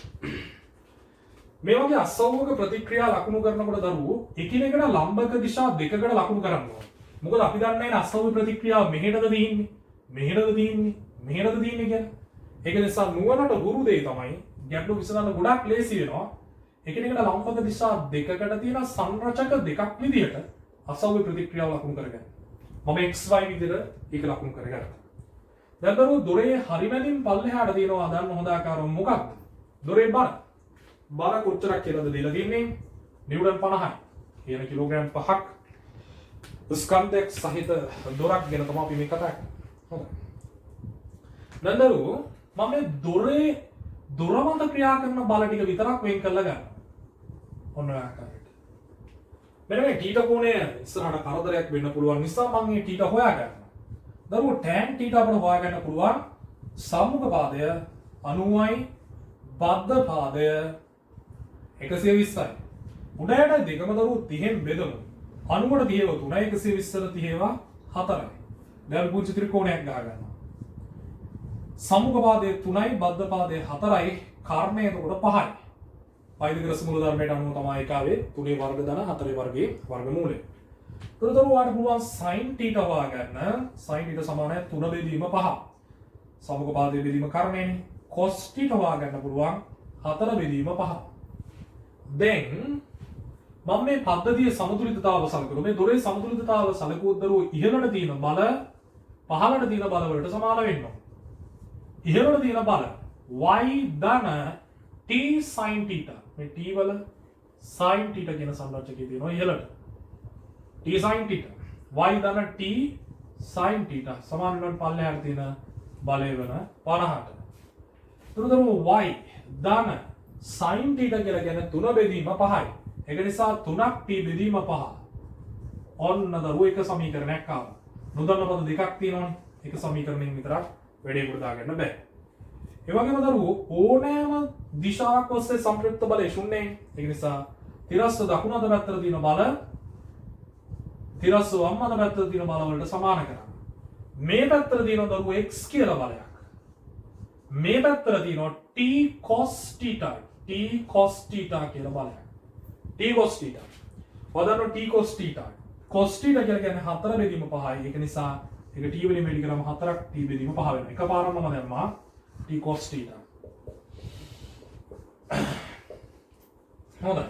මේ වගේ අසව්වක ප්‍රතික්‍රියා ලකුණු කරනකොට දරුවෝ එකිනෙකට ලම්බක දිශා දෙකකට ලකුණු කරන්න ඕනේ. මොකද අපි දන්නේ නැහැ අසව්ව ප්‍රතික්‍රියාව මෙහෙටද තියෙන්නේ, මෙහෙටද තියෙන්නේ, මෙහෙටද තියෙන්නේ කියන්නේ. ඒක නිසා නුවණට ගුරු දෙය තමයි ගැටලු විසඳන්න ගොඩක් ලේසි වෙනවා. එකිනෙකට ලම්බක දිශා දෙකකට තියෙන සංරචක දෙකක් විදියට අසව්ව ප්‍රතික්‍රියාව ලකුණු කරගන්න. මම xy විදිහට ඒක ලකුණු කරගත්තා. දැන් දරුවෝ දොරේ හරිමැදින් පල්ලෙහාට තියෙනවා හදන්න හොඳ ආකාරව මොකක්ද? දොරේ බර. බර කොච්චරක් කියලාද දීලා තින්නේ? නිව්ටන් 50යි. කියන කිලෝග්‍රෑම් 5ක් ස්කන්ධයක් සහිත දොරක් ගැන තමයි අපි මේ කතා කරන්නේ. හොඳයි. දැන් දරුවෝ මම මේ දොරේ දොර මත ක්‍රියා කරන බල ටික විතරක් වෙන් කරලා ගන්නවා. ඔන්න ඔය ආකාරයට. මෙන්න මේ θ කෝණය ඉස්සරහට කරදරයක් වෙන්න පුළුවන් නිසා මම මේ θ හොයා ගන්නවා. දරුවෝ tan θ අපිට හොයාගන්න පුළුවන් සම්මුඛ පාදය 90යි බද්ධ පාදය 120යි. උඩයට දෙකම දරුවෝ 30න් බෙදමු. 90ට 30 3යි 120ට 30 4යි. දැන් පුංචි ත්‍රිකෝණයක් ගහ ගන්නවා. සම්මුඛ පාදයේ 3යි බද්ධ පාදයේ 4යි කර්ණය එතකොට 5යි. පයිදිග්‍රස් මූල ධර්මයට අනුව තමයි එක ආවේ 3 වර්ග ධන 4 වර්ගයේ වර්ගමූලය. එතකොට ඔයාලට පුළුවන් sin θ හොයාගන්න. sin θ සමානයි 3 බෙදීම 5. සම්මුඛ පාදයේ බෙදීම කර්ණයනේ. cos θ හොයාගන්න පුළුවන් 4 බෙදීම 5. දැන් මම මේ පද්ධතියේ සමතුලිතතාව සලකනවා. මේ දොරේ සමතුලිතතාව සලකුවොත් දරුවෝ ඉහළට තියෙන බල පහළට තියෙන බල වලට සමාන වෙනවා. ඉහළට තියෙන බල y ධන t sin θ. මේ t වල sin θ කියන සංරචකය තියෙනවා ඉහළට. t sin θ. y ධන t sin θ සමාන වෙන පල්ලෙහාට තියෙන බලය වෙන 50ට. එතකොට y ධන sin θ කියලා කියන්නේ 3 බෙදීම 5යි. ඒක නිසා 3ක් t බෙදීම 5. ඔන්න දරුවෝ එක සමීකරණයක් ආවා. නොදන්න පද දෙකක් තියෙනවනේ. එක සමීකරණයෙන් විතරක් වැඩේ පුරදා ගන්න බෑ. ඒ වගේම දරුවෝ ඕනෑම දිශාවක් ඔස්සේ සංප්‍රයුක්ත බලය ශුන්‍යයි. ඒක නිසා තිරස්ස දකුණු අත පැත්තට තියෙන බල තිරස්ස වම් අත පැත්තට තියෙන බල වලට සමාන කරන්න. මේ පැත්තට තියෙන දරුවෝ x කියලා බලයක්. මේ පැත්තට තියෙනවා t cos θ. t cos θ කියලා බලයක්. t cos θ. වදන්න t cos θ. cos θ කියලා කියන්නේ 4 බෙදීම 5යි. ඒක නිසා ඒක t වලින් වැඩි කරාම 4ක් t බෙදීම 5 වෙනවා. එකපාරම මම දැම්මා t cos θ. හොඳයි.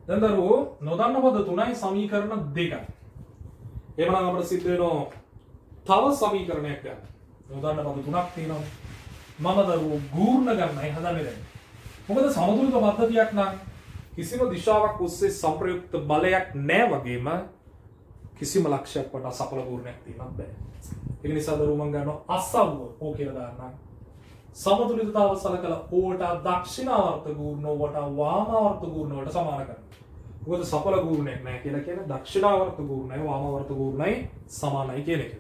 දැන් දරුවෝ නොදන්න පද 3යි සමීකරණ 2යි. එහෙනම් අපිට සිද්ධ වෙනවා තව සමීකරණයක් ගන්න. නොදන්න පද 3ක් තියෙනවා. මම දරුවෝ ගූර්ණ ගන්නයි හදන්නේ දැන්. මොකද සමතුලිත පද්ධතියක් නම් කිසිම දිශාවක් ඔස්සේ සංප්‍රයුක්ත බලයක් නැහැ වගේම කිසිම ලක්ෂයක් වටා සඵල ගූර්ණයක් තියෙන්නත් බෑ. ඒක නිසා දරුවෝ මම ගන්නවා අසව්ව ඕ කියලා දාන්නම්. සමතුලිතතාව සලකලා ඕට දක්ෂිණාවර්ත ගූර්ණ වලට වාමාවර්ත ගූර්ණ වලට සමාන කරනවා. මොකද සඵල ගූර්ණයක් නැහැ කියලා කියන්නේ දක්ෂිණාවර්ත ගූර්ණයි වාමාවර්ත ගූර්ණයි සමානයි කියන එක.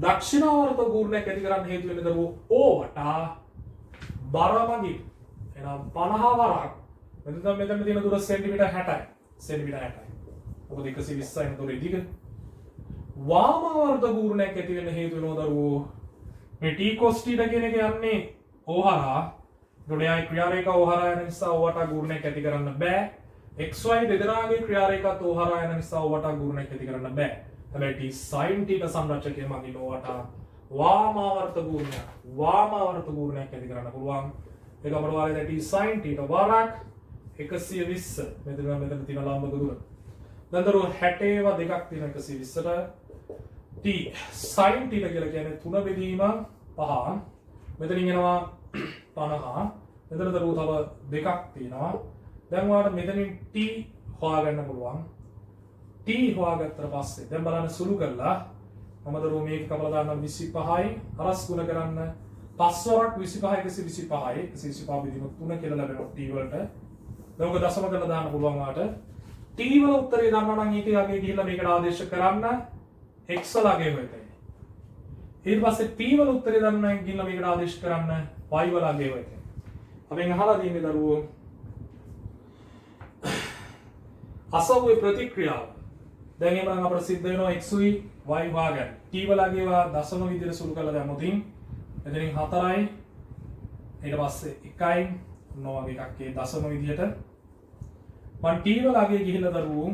දක්ෂිණාවර්ත ගූර්ණයක් ඇති කරන්න හේතු වෙන්නේ දරුවෝ ඕවට බරමගින් එහෙනම් 50 වරක් මෙතන තියෙන දුර සෙන්ටිමීටර් 60යි. සෙන්ටිමීටර් 60යි. මොකද 120යි නේද දිග. වාමාවර්ත ගූර්ණයක් ඇති වෙන්න හේතු වෙනවා දරුවෝ මේ t cos θ කියන එක යන්නේ ඕහරා. ගොඩයයි ක්‍රියාරේඛා ඕහරා යන නිසා ඕවට ගූර්ණයක් ඇති කරන්න බෑ. xy දෙදෙනාගේ ක්‍රියාරේඛාත් ඕහරා යන නිසා ඕවට ගූර්ණයක් ඇති කරන්න බෑ. හැබැයි t sin θ සංරචකයේ මගින් ඕවට වාමාවර්ත ගූර්ණයක් ඇති කරන්න පුළුවන්. ඒක අපර වාලේ t sin θ වරක් 120 මෙතන තියෙන ලම්බක දුර. දැන් දරුවෝ 60 දෙකක් තියෙන 120ට t sin θ කියලා කියන්නේ 3 බෙදීම 5. මෙතනින් එනවා 50. මෙතන දරුවෝ තව දෙකක් තියෙනවා. දැන් ඔයාලට මෙතනින් t හොයාගන්න පුළුවන්. t හොයාගත්තට පස්සේ දැන් බලන්න සුළු කරලා මම දරුවෝ මේක කපලා දාන්න 25යි හරස් ගුණ කරන්න 5 වරක් 25 125යි 125 බෙදීම 3 කියලා ලැබෙනවා t වලට. දැන් ඔක දශම කරලා දාන්න පුළුවන් ඔයාලට. t වල උත්තරේ දන්නවා නම් ඒකේ යගේ ගිහිල්ලා මේකට ආදේශ කරන්න x වලගේ වෙතයි. ඊට පස්සේ p වල උත්තරේ දන්නවා නම් ගිහිල්ලා මේකට ආදේශ කරන්න y වලගේ වෙතයි. අපෙන් අහලා තියෙන්නේ දරුවෝ අසව්වේ ප්‍රතික්‍රියාව. දැන් එහෙනම් අපිට සිද්ධ වෙනවා x උයි y වාගන්න. t වලගේ ඒවා දශම විදිහට සුළු කරලා දැම්මොත් එතනින් 4යි ඊට පස්සේ 1යි නොවගේ එකක් ඒ දශම විදිහට මම t වලගේ ගිහිල්ලා දරුවෝ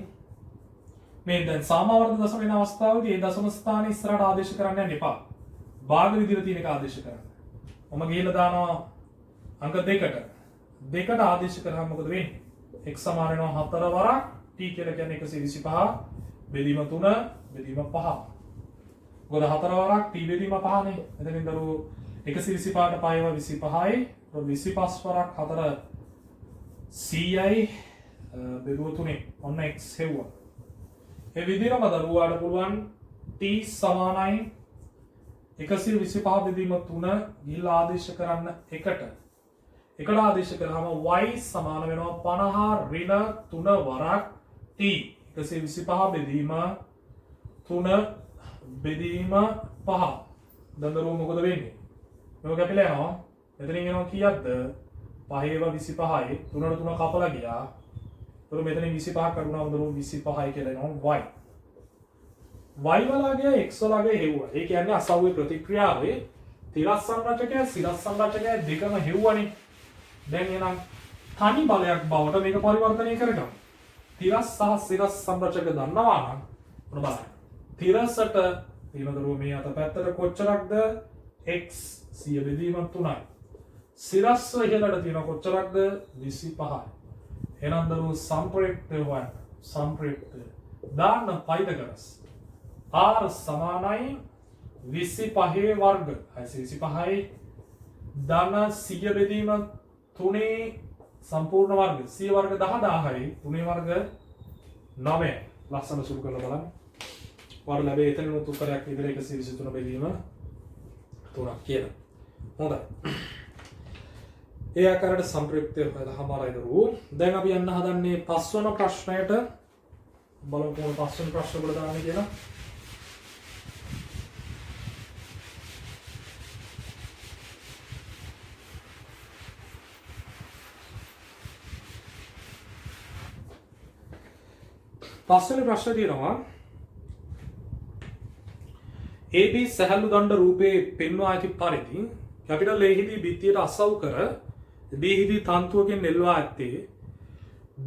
මේ දැන් සාමාවර්ත දශම වෙන අවස්ථාවේදී ඒ දශම ස්ථානයේ ඉස්සරහට ආදේශ කරන්න යන්න එපා. භාග විදිහට තියෙන එක ආදේශ කරන්න. මම ගිහිල්ලා දානවා අංක 2කට ආදේශ කරාම මොකද වෙන්නේ? x සමාන වෙනවා 4 වරක් t කියලා කියන්නේ 125 බෙදීම 3 බෙදීම 5. මොකද 4 වරක් t බෙදීම 5නේ. එතනින් දරුවෝ 125ට පයව 25යි 25 වරක් 4 100යි බෙදුව 3 ඔන්න x හෙව්වා. ඒ විදිහටම දරුවාට පුළුවන් t සමානයි 125 බෙදීම 3 ගිහිල්ලා ආදේශ කරන්න එකට ආදේශ කරාම y සමාන වෙනවා 50 ඍණ 3 වරක් t 125 බෙදීම 3 බෙදීම 5. දැන් දරුවෝ මොකද වෙන්නේ? මේක කැපිලා යනවා. මෙතනින් එනවා කීයක්ද? 5 25යි 3ට 3 කපලා ගියා. ඒතර මෙතනින් 25ක් කරුණාම දරුවෝ 25යි කියලා එනවා y. y වලගේ x වලගේ හෙව්වා. ඒ කියන්නේ අසව්වේ ප්‍රතික්‍රියාවේ තිරස්සන් රචකය සිරස්සන් රචකය දෙකම හෙව්වනේ. දැන් එහෙනම් තනි බලයක් බවට මේක පරිවර්තනය කරගමු. තිරස් සහ සිරස් සංරචක දන්නවා නම් මොන බලන්න. තිරසට තියෙන දරුව මේ අත පැත්තට කොච්චරක්ද? x 100 බෙදීම 3යි. සිරස් ඉහළට තියෙන කොච්චරක්ද? 25යි. එහෙනම් දරුව සම්ප්‍රේක්ෂය හොයන්න. සම්ප්‍රේක්ෂය දාන්න පයිතගරස්. r සමානයි 25 වර්ග 625යි ධන 100 බෙදීම 3 සම්පූර්ණ වර්ග 100 වර්ග 10000යි 3 වර්ග 9යි. ලස්සන සුළු කරලා බලන්න. වර්ග ලැබෙයි එතන උත් උත්තරයක් විදිහට 123 බෙදීම 3ක් කියලා. හොඳයි. ඒ ආකාරයට සම්ප්‍රයුක්තය හොයලාමාරයි දරුවෝ. දැන් අපි යන්න හදන්නේ පස්වන ප්‍රශ්නයට. බලමු කොහොමද පස්වන ප්‍රශ්න වල දාන්නේ කියලා. පස්වෙනි ප්‍රශ්නේ තියෙනවා AB සැහැල්ලු දණ්ඩ රූපේ පෙන්වා ඇති පරිදි කැපිටල් A හිදී බිත්තියට අසව් කර B හිදී තන්තුවකින් නෙල්වා ඇත්තේ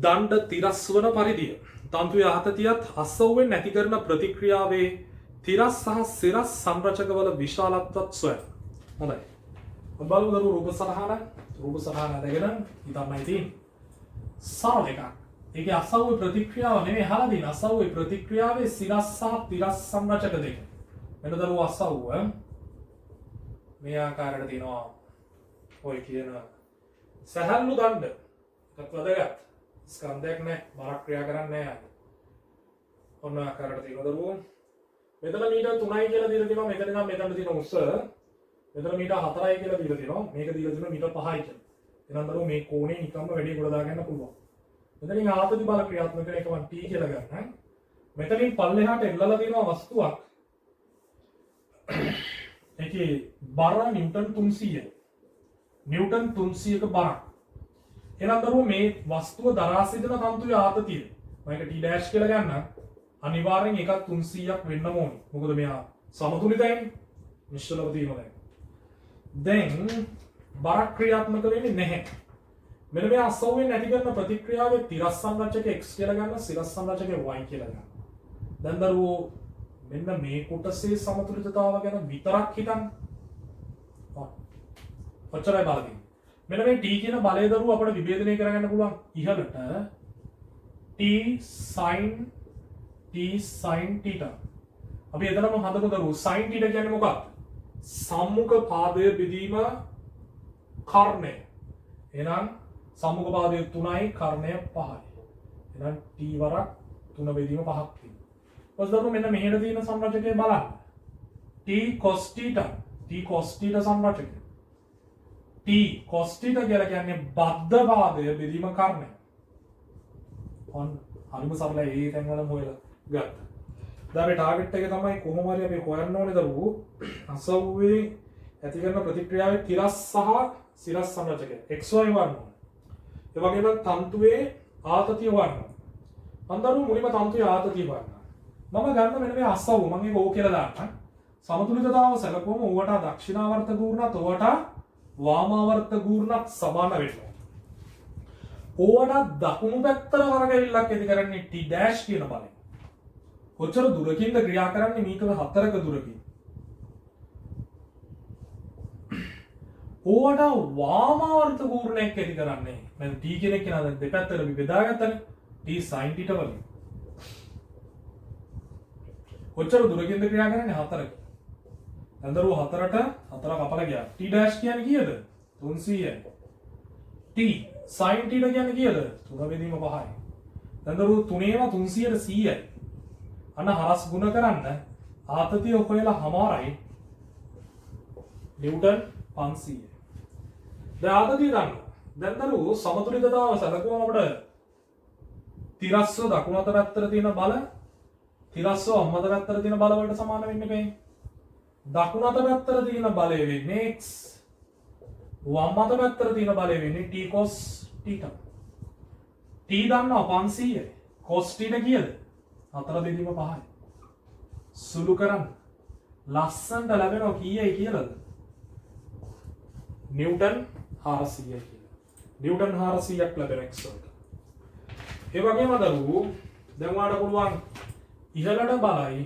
දණ්ඩ තිරස් වන පරිදිය. තන්තුවේ ආතතියත් අසව්වෙන් නැති කරන ප්‍රතික්‍රියාවේ තිරස් සහ සිරස් සංරචකවල විශාලත්වත් සොයන්න. හොඳයි. බලමු දරුවෝ රූප සටහන. රූප සටහන අරගෙන ඉතින්මයි තියෙන්නේ. සරල එකක්. ඒකේ අසව්වේ ප්‍රතික්‍රියාව නෙමෙයි අහලා තියෙන අසව්වේ ප්‍රතික්‍රියාවේ සිරස් සහ තිරස් සංරචක දෙක. මෙන්න දරුවෝ අසව්ව මේ ආකාරයට තියෙනවා. ඔය කියන සැහැල්ලු දණ්ඩ. එකක් වැදගත්. ස්කන්ධයක් නැහැ. බරක් ක්‍රියා කරන්නේ නැහැ. ඔන්න ආකාරයට තියෙනවා දරුවෝ. මෙතන මීටර් 3යි කියලා දීලා තියෙනවා. මෙතන නම් මෙතන තියෙන උස. මෙතන මීටර් 4යි කියලා දීලා තියෙනවා. මේක දීලා තියෙනවා මීටර් 5යි කියලා. එහෙනම් දරුවෝ මේ කෝණේ නිකම්ම වැඩි කොට දාගන්න පුළුවන්. මෙතනින් ආපති බල ක්‍රියාත්මක කරන එක මම t කියලා ගන්න. මෙතනින් පල්ලෙහාට එල්ලලා තියෙනවා වස්තුවක්. ඒකේ බර නිව්ටන් 300. නිව්ටන් 300ක බරක්. එහෙනම් දරුවෝ මේ වස්තුව දරා සිටින තන්තුවේ ආතතිය. මම ඒක t dash කියලා ගන්න. අනිවාර්යෙන් එකක් 300ක් වෙන්න ඕනේ. මොකද මෙයා සමතුලිතයිනේ. නිශ්චලව තියෙනවා දැන්. දැන් බරක් ක්‍රියාත්මක වෙන්නේ නැහැ. මෙන්න මේ අසව්වෙන් නැති කරන ප්‍රතික්‍රියාවේ තිරස් සංරචක x කියලා ගන්න සිරස් සංරචක y කියලා ගන්න. දැන් දරුවෝ මෙන්න මේ කොටසේ සමතුලිතතාව ගැන විතරක් හිතන්න. ඔච්චරයි බලන්නේ. මෙන්න මේ t කියන බලය දරුවෝ අපිට විභේදනය කරගන්න පුළුවන් ඉහළට t sin θ. අපි එතනම හදමු දරුවෝ sin θ කියන්නේ මොකක්ද? සම්මුඛ පාදය බෙදීම කර්ණය. එහෙනම් සම්මුඛ පාදය 3යි කර්ණය 5යි. එහෙනම් t වරක් 3 බෙදීම 5ක් තියෙනවා. ඊපස්සේ මෙන්න මෙහෙට තියෙන සංරචකය බලන්න. t cos θ සංරචකය. t cos θ කියලා කියන්නේ බද්ධ පාදය බෙදීම කර්ණය. ඔන්න හරිම සරලයි ඒ තැන් වලම හොයලා ගත්තා. දැන් මේ ටාගට් එක තමයි කොහොම හරි අපි හොයන්න ඕනේ දරුවෝ. අසව්වේ ඇති කරන ප්‍රතික්‍රියාවේ තිරස් සහ සිරස් සංරචකය xy වන්න. ඒ වගේම තන්තුවේ ආතතිය වන්න. අන්දරු මුලින්ම තන්තුවේ ආතතිය වන්න. මම ගන්න මෙන්න මේ අසව් මම ඒක ඕ කියලා දාන්න. සමතුලිතතාව සැලකුවම ඌට දක්ෂිනාවර්ත ගූර්ණත් ඌට වාමාවර්ත ගූර්ණත් සමාන වෙනවා. ඌට දකුණු පැත්තට වරගවිල්ලක් ඇති කරන්නේ t dash කියන බලයෙන්. කොච්චර දුරකින්ද ක්‍රියා කරන්නේ මීටර 4ක දුරකින්. ඕවට වාමාවර්ත ගූර්ණයක් ඇති කරන්නේ දැන් t කෙනෙක් කියන දැන් දෙපැත්තට අපි බෙදාගත්තනේ t sin θ වලින්. කොච්චර දුරකින්ද ක්‍රියා කරන්නේ 4ක. දැන් දරුවෝ 4ට 4 කපලා ගියා. t dash කියන්නේ කීයද? 300යි. t sin θ කියන්නේ කීයද? 3 බෙදීම 5යි. දැන් දරුවෝ 3ේම 300ට 100යි. අන්න හරස් ගුණ කරන්න ආතතිය හොයලා හමාරයි නිව්ටන් 500. දැන් ආතතිය ගන්න. දැන් දරුවෝ සමතුලිතතාව සැලකුවම අපිට තිරස්ව දකුණු අත පැත්තට තියෙන බල තිරස්ව අම්ම අත පැත්තට තියෙන බල වලට සමාන වෙන්නේ නැහැ. දකුණු අත පැත්තට තියෙන බලය වෙන්නේ x. වම් අත පැත්තට තියෙන බලය වෙන්නේ t cos θ. t දන්නවා 500යි. cos θ කීයද? 4 බෙදීම 5යි. සුළු කරන්න ලස්සන්ට ලැබෙනවා කීයයි කියලාද? නිව්ටන් 400යි කියලා. නිව්ටන් 400ක් ලැබෙන x වලට. ඒ වගේම දරුවෝ දැන් ඔයාලට පුළුවන් ඉහළට බලයි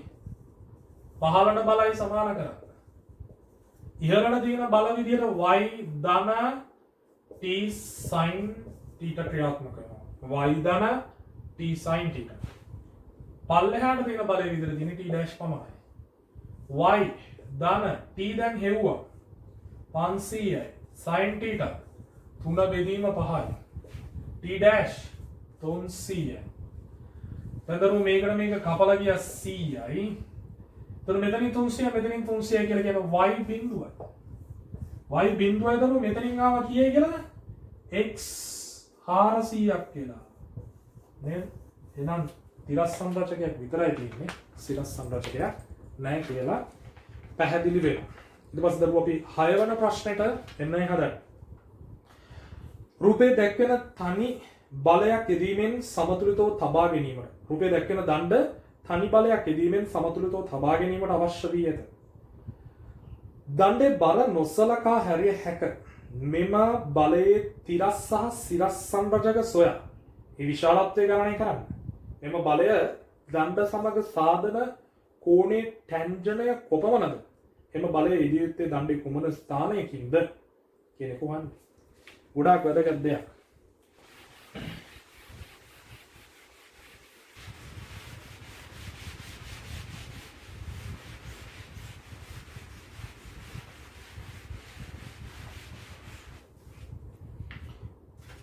පහළට බලයි සමාන කරන්න. ඉහළට තියෙන බල විදියට y ධන t sin θ ක්‍රියාත්මක වෙනවා. y ධන t sin θ. පල්ලෙහාට තියෙන බලය විදියට තියෙන t dash පමණයි. y ධන t දැන් හෙව්වා 500යි sin θ 3 බෙදීම 5යි. t dash 300යි. දැන් මේකට මේක කපලා ගියා 100යි. එතකොට මෙතනින් 300 මෙතනින් 300 කියලා කියන y බිඳුවයි. y බිඳුවයි දරුවෝ මෙතනින් ආවා කීයයි කියලාද? x 400ක් කියලා. නේද? එහෙනම් තිරස් සංරචකයක් විතරයි තියෙන්නේ. සිරස් සංරචකයක් නැහැ කියලා පැහැදිලි වෙනවා. ඊට පස්සේ දරුවෝ අපි 6 වෙනි ප්‍රශ්නෙට එන්නයි හදන්නේ. රූපේ දැක්වෙන තනි බලයක් යෙදීමෙන් සමතුලිතව තබා ගැනීමට රූපේ දැක්වෙන දණ්ඩ තනි බලයක් යෙදීමෙන් සමතුලිතව තබා ගැනීමට අවශ්‍ය වී ඇත. දණ්ඩේ බර නොසලකා හැරිය හැක. මෙම බලයේ තිරස් සහ සිරස් සංරචක සොයා ඒ විශාලත්වය ගණනය කරන්න. මෙම බලය දණ්ඩ සමග සාධන කෝණේ ටැන්ජනය කොපමණද? එම බලය යෙදිය යුත්තේ දණ්ඩේ කුමන ස්ථානයකින්ද කියන එක වන්නේ. ගොඩාක් වැදගත් දෙයක්.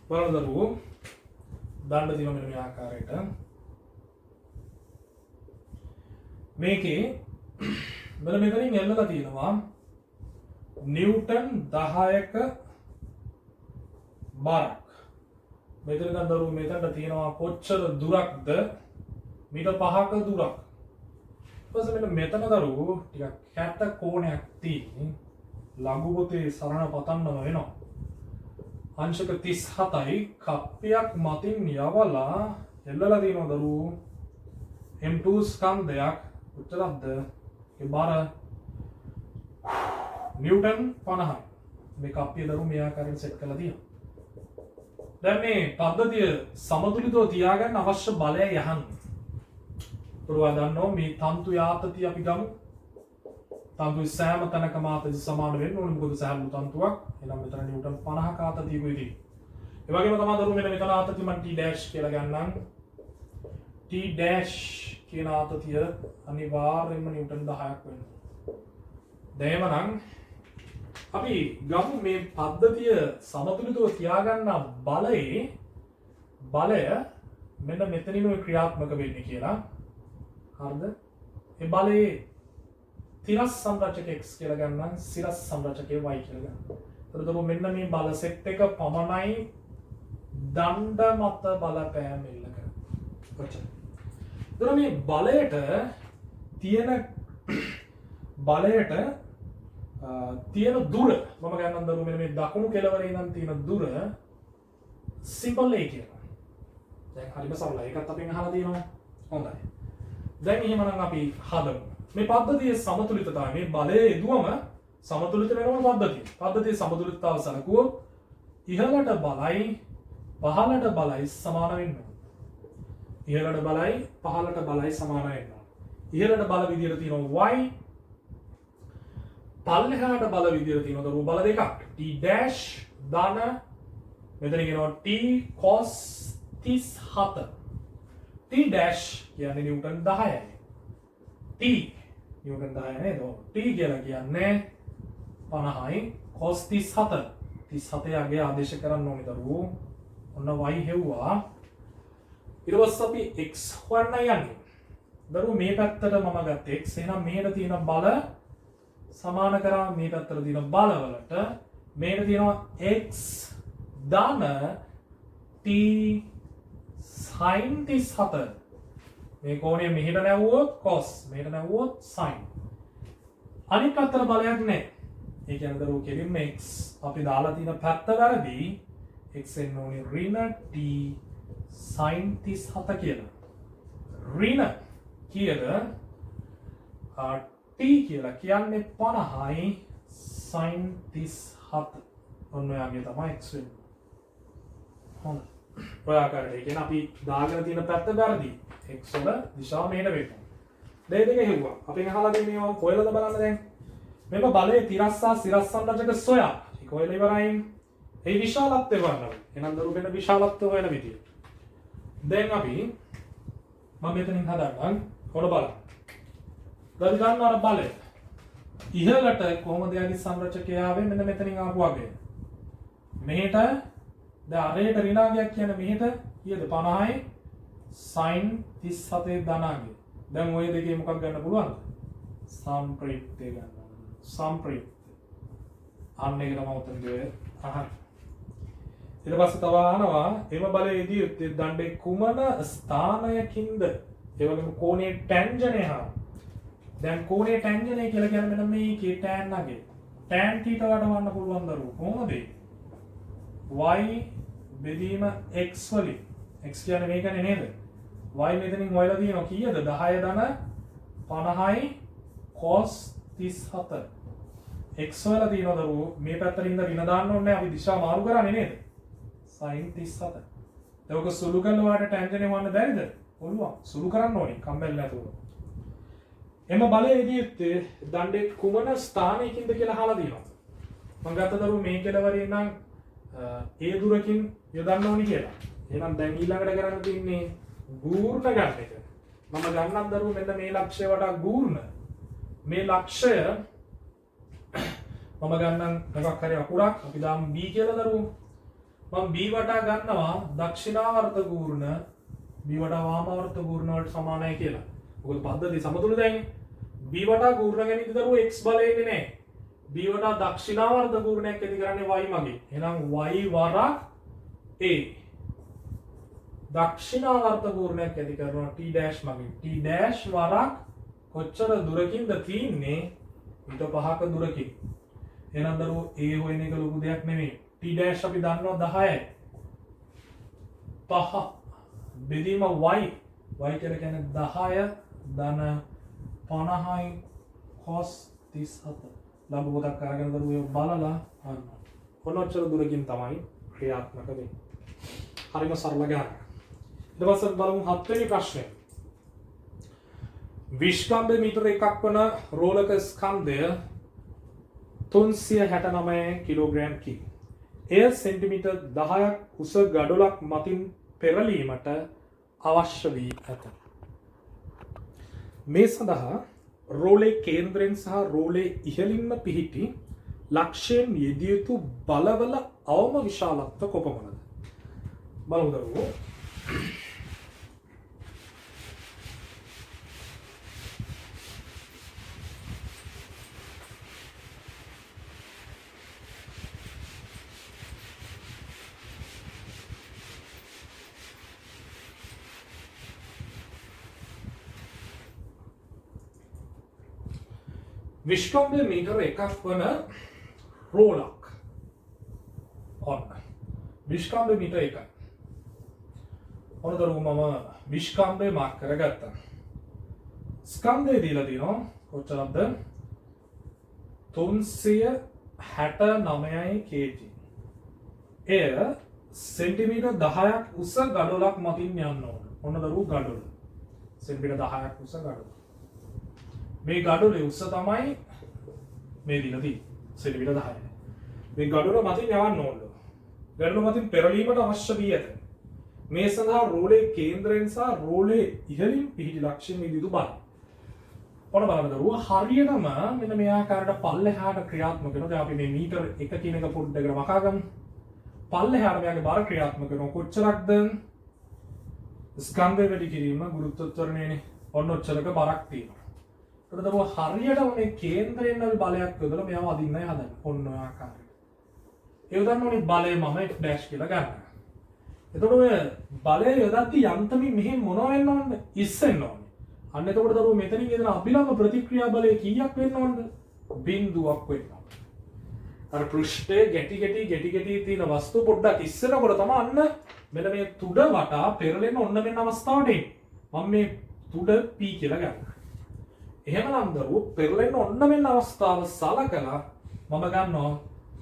බලන්න දරුවෝ දණ්ඩ තියෙන මෙන්න මේ ආකාරයට මේකේ මෙන්න මෙතනින් එල්ලලා තියෙනවා නිව්ටන් 10ක බරක්. මෙතන ගන්න දරුවෝ මෙතනට තියෙනවා කොච්චර දුරක්ද? මීටර් 5ක දුරක්. ඊපස්සේ මෙන්න මෙතන දරුවෝ ටිකක් කැට කෝණයක් තියෙන්නේ. ලඝු පොතේ සරණ පතන්නම වෙනවා. අංශක 37යි කප්පියක් මතින් යවලා එල්ලලා තියෙනවා දරුවෝ M2 ස්කන්ධයක් උත්තරක්ද ඒ බර නිව්ටන් 50යි. මේ කප්පිය දරුවෝ මේ ආකාරයෙන් සෙට් කරලා තියෙනවා. දැන් මේ පද්ධතිය සමතුලිතව තියාගන්න අවශ්‍ය බලය යහන්නේ. පුරවා දන්නෝ මේ තන්තු යාපතිය අපි ගමු. තන්තු සෑම තැනකම ආතති සමාන වෙන්න ඕනේ. මොකද සෑම තන්තුවක් එනම් මෙතන නිව්ටන් 50ක ආතතියකුයි තියෙන්නේ. ඒ වගේම තමයි දරුවෝ මෙන්න මෙතන ආතතිය මම t dash කියලා ගන්නම්. t dash කියන ආතතිය අනිවාර්යයෙන්ම නිව්ටන් 10ක් වෙනවා. දැන් එමනම් අපි ගමු මේ පද්ධතිය සමතුලිතව තියාගන්න බලය මෙන්න මෙතනින් ක්‍රියාත්මක වෙන්නේ කියලා. හරිද? ඒ බලයේ තිරස් සංරචක x කියලා ගන්නම් සිරස් සංරචකයේ y කියලා ගන්නම්. එතකොට මෙන්න මේ බල සෙට් එක පමණයි දණ්ඩ මත බලපෑම එල්ල කරන්නේ. කොච්චර? එතකොට මේ බලයට තියෙන දුර මම ගන්නම් දරුවෝ මෙන්න මේ දකුණු කෙළවරේ ඉඳන් තියෙන දුර සිම්පල් a කියලා. දැන් හරිම සරලයි. ඒකත් අපෙන් අහලා තියෙනවා. හොඳයි. දැන් එහෙමනම් අපි හදමු. මේ පද්ධතියේ සමතුලිතතාවය මේ බලය යදුවම සමතුලිත වෙනවන පද්ධතිය. පද්ධතියේ සමතුලිතතාව සලකුවොත් ඉහළට බලයි පහළට බලයි සමාන වෙනවා. ඉහළට බලයි පහළට බලයි සමාන වෙනවා. ඉහළට බල විදියට තියෙනවා y පල්ලෙහාට බල විදියට තියෙනවා දරුවෝ බල දෙකක්. t dash ධන මෙතන කියනවා t cos 37. t dash කියන්නේ නිව්ටන් 10යි. t නිව්ටන් 10 නේද? t කියලා කියන්නේ 50යි cos 37. 37 යගේ ආදේශ කරන්න ඕනේ දරුවෝ. ඔන්න y හෙව්වා. ඊට පස්සේ අපි x හොයන්න යන්නේ. දරුවෝ මේ පැත්තට මම ගත්ත x. එහෙනම් මෙහෙට තියෙන බල සමාන කරා මේ පැත්තට තියෙන බලවලට මේකට තියෙනවා x ධන t sin 37. මේ කෝණය මෙහෙට නැවුවොත් cos මෙහෙට නැවුවොත් sin. අනිත් පැත්තට බලයක් නැහැ. ඒ කියන්නේ දරුවෝ කෙලින්ම x අපි දාලා තියෙන පැත්ත වැරදි. x එන්න ඕනේ ඍණ t sin 37 කියලා. ඍණ කීයද? t කියලා කියන්නේ 50යි sin 37. ඔන්න ඔයාගේ තමයි x වෙන්නේ. හොඳයි. ඔය ආකාරයට. ඒ කියන්නේ අපි දාගෙන තියෙන පැත්ත වැරදි. x වල දිශාව මෙහෙට වෙනවා. දෙක හෙව්වා. අපෙන් අහලා දෙන්නේ මේවා හොයලාද බලන්න දැන්. මෙම බලයේ තිරස්සා සිරස්සන් රජක සොයා. ඒක හොයලා ඉවරයි. ඒ විශාලත්වය වන්නවා. එහෙනම් දරු වෙන විශාලත්වය හොයන විදිය. දැන් අපි මම මෙතනින් හදාගන්න කොන බලන්න. දැන් ගන්න අර බලය. ඉහළට කොහොමද යන්නේ සංරචකය ආවේ මෙන්න මෙතනින් ආපු වගේ. මෙහෙට දැන් අරේට ඍණාංගයක් කියන්නේ මෙහෙට කීයද 50යි sin 37 ධනාංගය. දැන් ওই දෙකේ මොකක් ගන්න පුළුවන්ද? සම්ප්‍රයුක්තය ගන්න. සම්ප්‍රයුක්ත. අන්න ඒක තමයි උත්තරේ. අහන්න. ඊට පස්සේ තව අහනවා එම බලයේදී දණ්ඩේ කුමන ස්ථානයකින්ද ඒ වගේම කෝණයේ ටැන්ජන්ට් හා දැන් කෝණයේ ටැන්ජන්ට් කියලා කියන්නේ මෙන්න මේකේ tan නගේ tan θ වඩවන්න පුළුවන් දරුවෝ කොහොමද y බෙදීම x වලින් x කියන්නේ මේකනේ නේද y මෙතනින් හොයලා තියෙනවා කීයද 10 ධන 50යි cos 37 x වල තියෙනවා දරුවෝ මේ පැත්තට ඉඳන් ඍණ දාන්න ඕනේ අපි දිශා මාරු කරන්නේ නේද sin 37. ඒක සුළු කරලා වාට ටැන්ජන්ට් වන්න බැරිද? පුළුවන්. සුළු කරන්න ඕනේ කම්මැලි නැතුව. එම බලයේදී දණ්ඩේ කුමන ස්ථානයකින්ද කියලා අහලා තියෙනවා. මම ගත්ත දරුවෝ මේ කෙලවරේ නම් ඒ දුරකින් යොදන්න ඕනි කියලා. එහෙනම් දැන් ඊළඟට කරන්න තියන්නේ ගූර්ණ ගන්න එක. මම ගන්නත් දරුවෝ මෙන්න මේ ලක්ෂය වටා ගූර්ණ. මේ ලක්ෂය මම ගන්නම් මොකක් හරි අකුරක් අපි දාමු b කියලා දරුවෝ. මම b වටා ගන්නවා දක්ෂිනාවර්ත ගූර්ණ b වටා වාමාවර්ත ගූර්ණ වලට සමානයි කියලා. මොකද පද්ධතිය සමතුලිත දැන්නේ. b වටා ගූර්ණ ගැනීම දරුවෝ x බලය එන්නේ නැහැ. b වටා දක්ෂිනාවර්ත ගූර්ණයක් ඇති කරන්නේ y මගේ. එහෙනම් y වරක් a. දක්ෂිනාවර්ත ගූර්ණයක් ඇති කරනවා t dash මගේ. t dash වරක් කොච්චර දුරකින්ද තියෙන්නේ? ඊට 5ක දුරකින්. එහෙනම් දරුවෝ a හොයන එක ලොකු දෙයක් නෙමෙයි. t dash අපි දන්නවා 10යි 5 බෙදීම y කියලා කියන්නේ 10 ධන 50යි cos 37 ලම්බ පොතක් අරගෙන දරුවෝ බලලා අන්න කොනොච්චර දුරකින් තමයි ක්‍රියාත්මක වෙන්නේ හරිම සරල ගණන ඊට පස්සේ බලමු 7 වෙනි ප්‍රශ්නය විස්කම්භ මීටර එකක් වන රෝලක ස්කන්ධය 369 කිලෝග්‍රෑම් කි එය සෙන්ටිමීටර් 10ක් උස ගඩොලක් මතින් පෙරලීමට අවශ්‍ය වී ඇත. මේ සඳහා රෝලේ කේන්ද්‍රයෙන් සහ රෝලේ ඉහළින්ම පිහිටි ලක්ෂයෙන් යෙදිය යුතු බලවල අවම විශාලත්ව කොපමණද? බලමු දරුවෝ. විස්කම්භ මීටර එකක් වන රෝලක් ඔන්න විස්කම්භ මීටර එකයි ඔන්න දරුවෝ මම විස්කම්භය මාක් කරගත්තා ස්කන්ධය දීලා තියෙනවා කොච්චරද 369යි kg එය සෙන්ටිමීටර් 10ක් උස ගඩොලක් මතින් යන්න ඕන ඔන්න දරුවෝ ගඩොල සෙන්ටිමීටර් 10ක් උස ගඩොල මේ ගඩොලේ උස තමයි මේ දීලා තියෙන්නේ සෙන්ටිමීටර් 10යි. මේ ගඩොල මතින් යවන්න ඕන. ගඩොල මතින් පෙරලීමට අවශ්‍ය වී ඇත. මේ සඳහා රෝලේ කේන්ද්‍රයෙන් සහ රෝලේ ඉහළින් පිහිටි ලක්ෂණ විදිහට බලන්න. ඔන්න බලන්න දරුවෝ හරියටම මෙන්න මේ ආකාරයට පල්ලෙහාට ක්‍රියාත්මක වෙනවා. දැන් අපි මේ මීටර 1 කියන එක පොඩ්ඩකට වකාගමු. පල්ලෙහාට මෙයාගේ බර ක්‍රියාත්මක වෙනවා. කොච්චරක්ද? ස්කන්ධය වැඩි කිරීම ගුරුත්වාකර්ෂණයනේ. ඔන්න ඔච්චරක බරක් තියෙනවා. ඒකට දරුවෝ හරියටම මේ කේන්ද්‍රයෙන් අපි බලයක් යොදලා මෙයාව අදින්නයි හදන්නේ. ඔන්න ඔය ආකාරයට. ඒ උදාහරණ වලින් බලය මම f dash කියලා ගන්නවා. එතකොට ඔය බලය යොදද්දී යන්තමින් මෙහෙම මොනව වෙන්න ඕනද? ඉස්සෙන්න ඕනේ. අන්න එතකොට දරුවෝ මෙතනින් එන අභිලම්බ ප්‍රතික්‍රියා බලය කීයක් වෙන්න ඕනද? බිඳුවක් වෙන්න ඕනේ. අර පෘෂ්ඨයේ ගැටි තියෙන වස්තු පොඩ්ඩක් ඉස්සෙනකොට තමයි අන්න මෙන්න මේ තුඩ වටා පෙරලෙන ඔන්න මෙන්න අවස්ථාවට එන්නේ. මම මේ තුඩ p කියලා ගන්නවා. එහෙමනම් දරුවෝ පෙරලෙන්න ඔන්න වෙන අවස්ථාව සලකලා මම ගන්නවා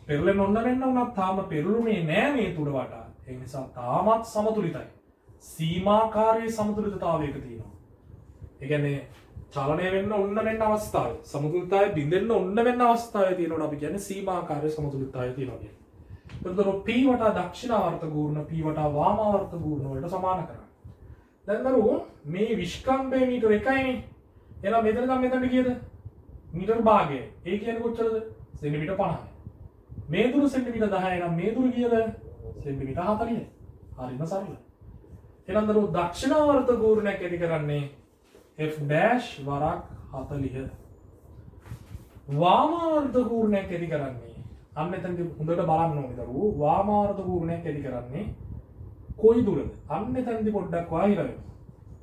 පෙරලෙන්න ඔන්න වෙන්න උනත් තාම පෙරළුනේ නෑ මේ තුඩ වටා. ඒ නිසා තාමත් සමතුලිතයි. සීමාකාරී සමතුලිතතාවයක තියෙනවා. ඒ කියන්නේ චලනය වෙන්න ඔන්න වෙන්න අවස්ථාවේ සමතුලිතතාවය බිඳෙන්න ඔන්න වෙන්න අවස්ථාවේ තියෙනවට අපි කියන්නේ සීමාකාරී සමතුලිතතාවය තියෙනවා කියන්නේ. එතකොට P වටා දක්ෂිණාවර්ත ගූර්ණ P වටා වාමාවර්ත ගූර්ණ වලට සමාන කරන්න. දැන් දරුවෝ මේ විස්කම්භය මීටර 1යිනේ. එහෙනම් මෙතන නම් මෙතනට කීයද? මීටර භාගය. ඒ කියන්නේ කොච්චරද? සෙන්ටිමීටර 50යි. මේ දුර සෙන්ටිමීටර 10යි නම් මේ දුර කීයද? සෙන්ටිමීටර 40යි. හරිම සරලයි. එහෙනම් දරුවෝ දක්ෂිණාවර්ත ගූර්ණයක් ඇති කරන්නේ F dash වරක් 40. වාමාවර්ත ගූර්ණයක් ඇති කරන්නේ අන්න එතනදී හොඳට බලන්න ඕනේ දරුවෝ. වාමාවර්ත ගූර්ණයක් ඇති කරන්නේ කොයි දුරද? අන්න එතනදී පොඩ්ඩක් වාහිර වෙන්න.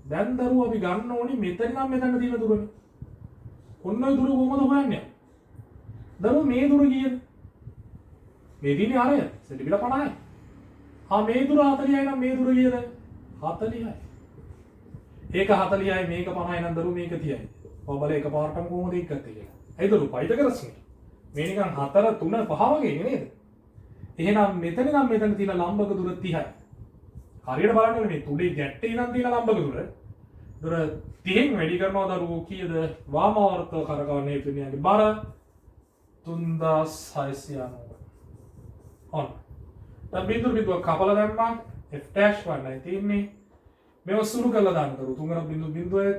දැන් දරුවෝ අපි ගන්න ඕනේ මෙතන නම් මෙතන තියෙන දුරනේ. ඔන්න ඔය දුර කොහොමද හොයන්නේ? දරුවෝ මේ දුර කීයද? මේ දිනේ අරය සෙන්ටිමීටර 50යි. මේ දුර 40යි නම් මේ දුර කීයද? 40යි. ඒක 40යි මේක 50යි නම් දරුවෝ මේක 30යි. ඔබ බල එකපාරටම කොහොමද එක්කත් කියලා. ඇයි දරුවෝ පයිතගරස්නේ? මේ නිකන් 4 3 5 වගේ නේද? එහෙනම් මෙතන නම් මෙතන තියෙන ලම්බක දුර 30යි. හරියට බලන්න මේ තුඩේ ගැටේ නම් තියෙන ලම්බක දුර 30න් වැඩි කරනවා දරුවෝ කීයද? වාමාවර්ත කරකවන්නේ පිළියගේ බර 3690. ඔන්න. දැන් බිඳුව කපලා දැම්මා f dash 1යි තියෙන්නේ. මේව සුළු කරලා දාන්න දරුවෝ 3.0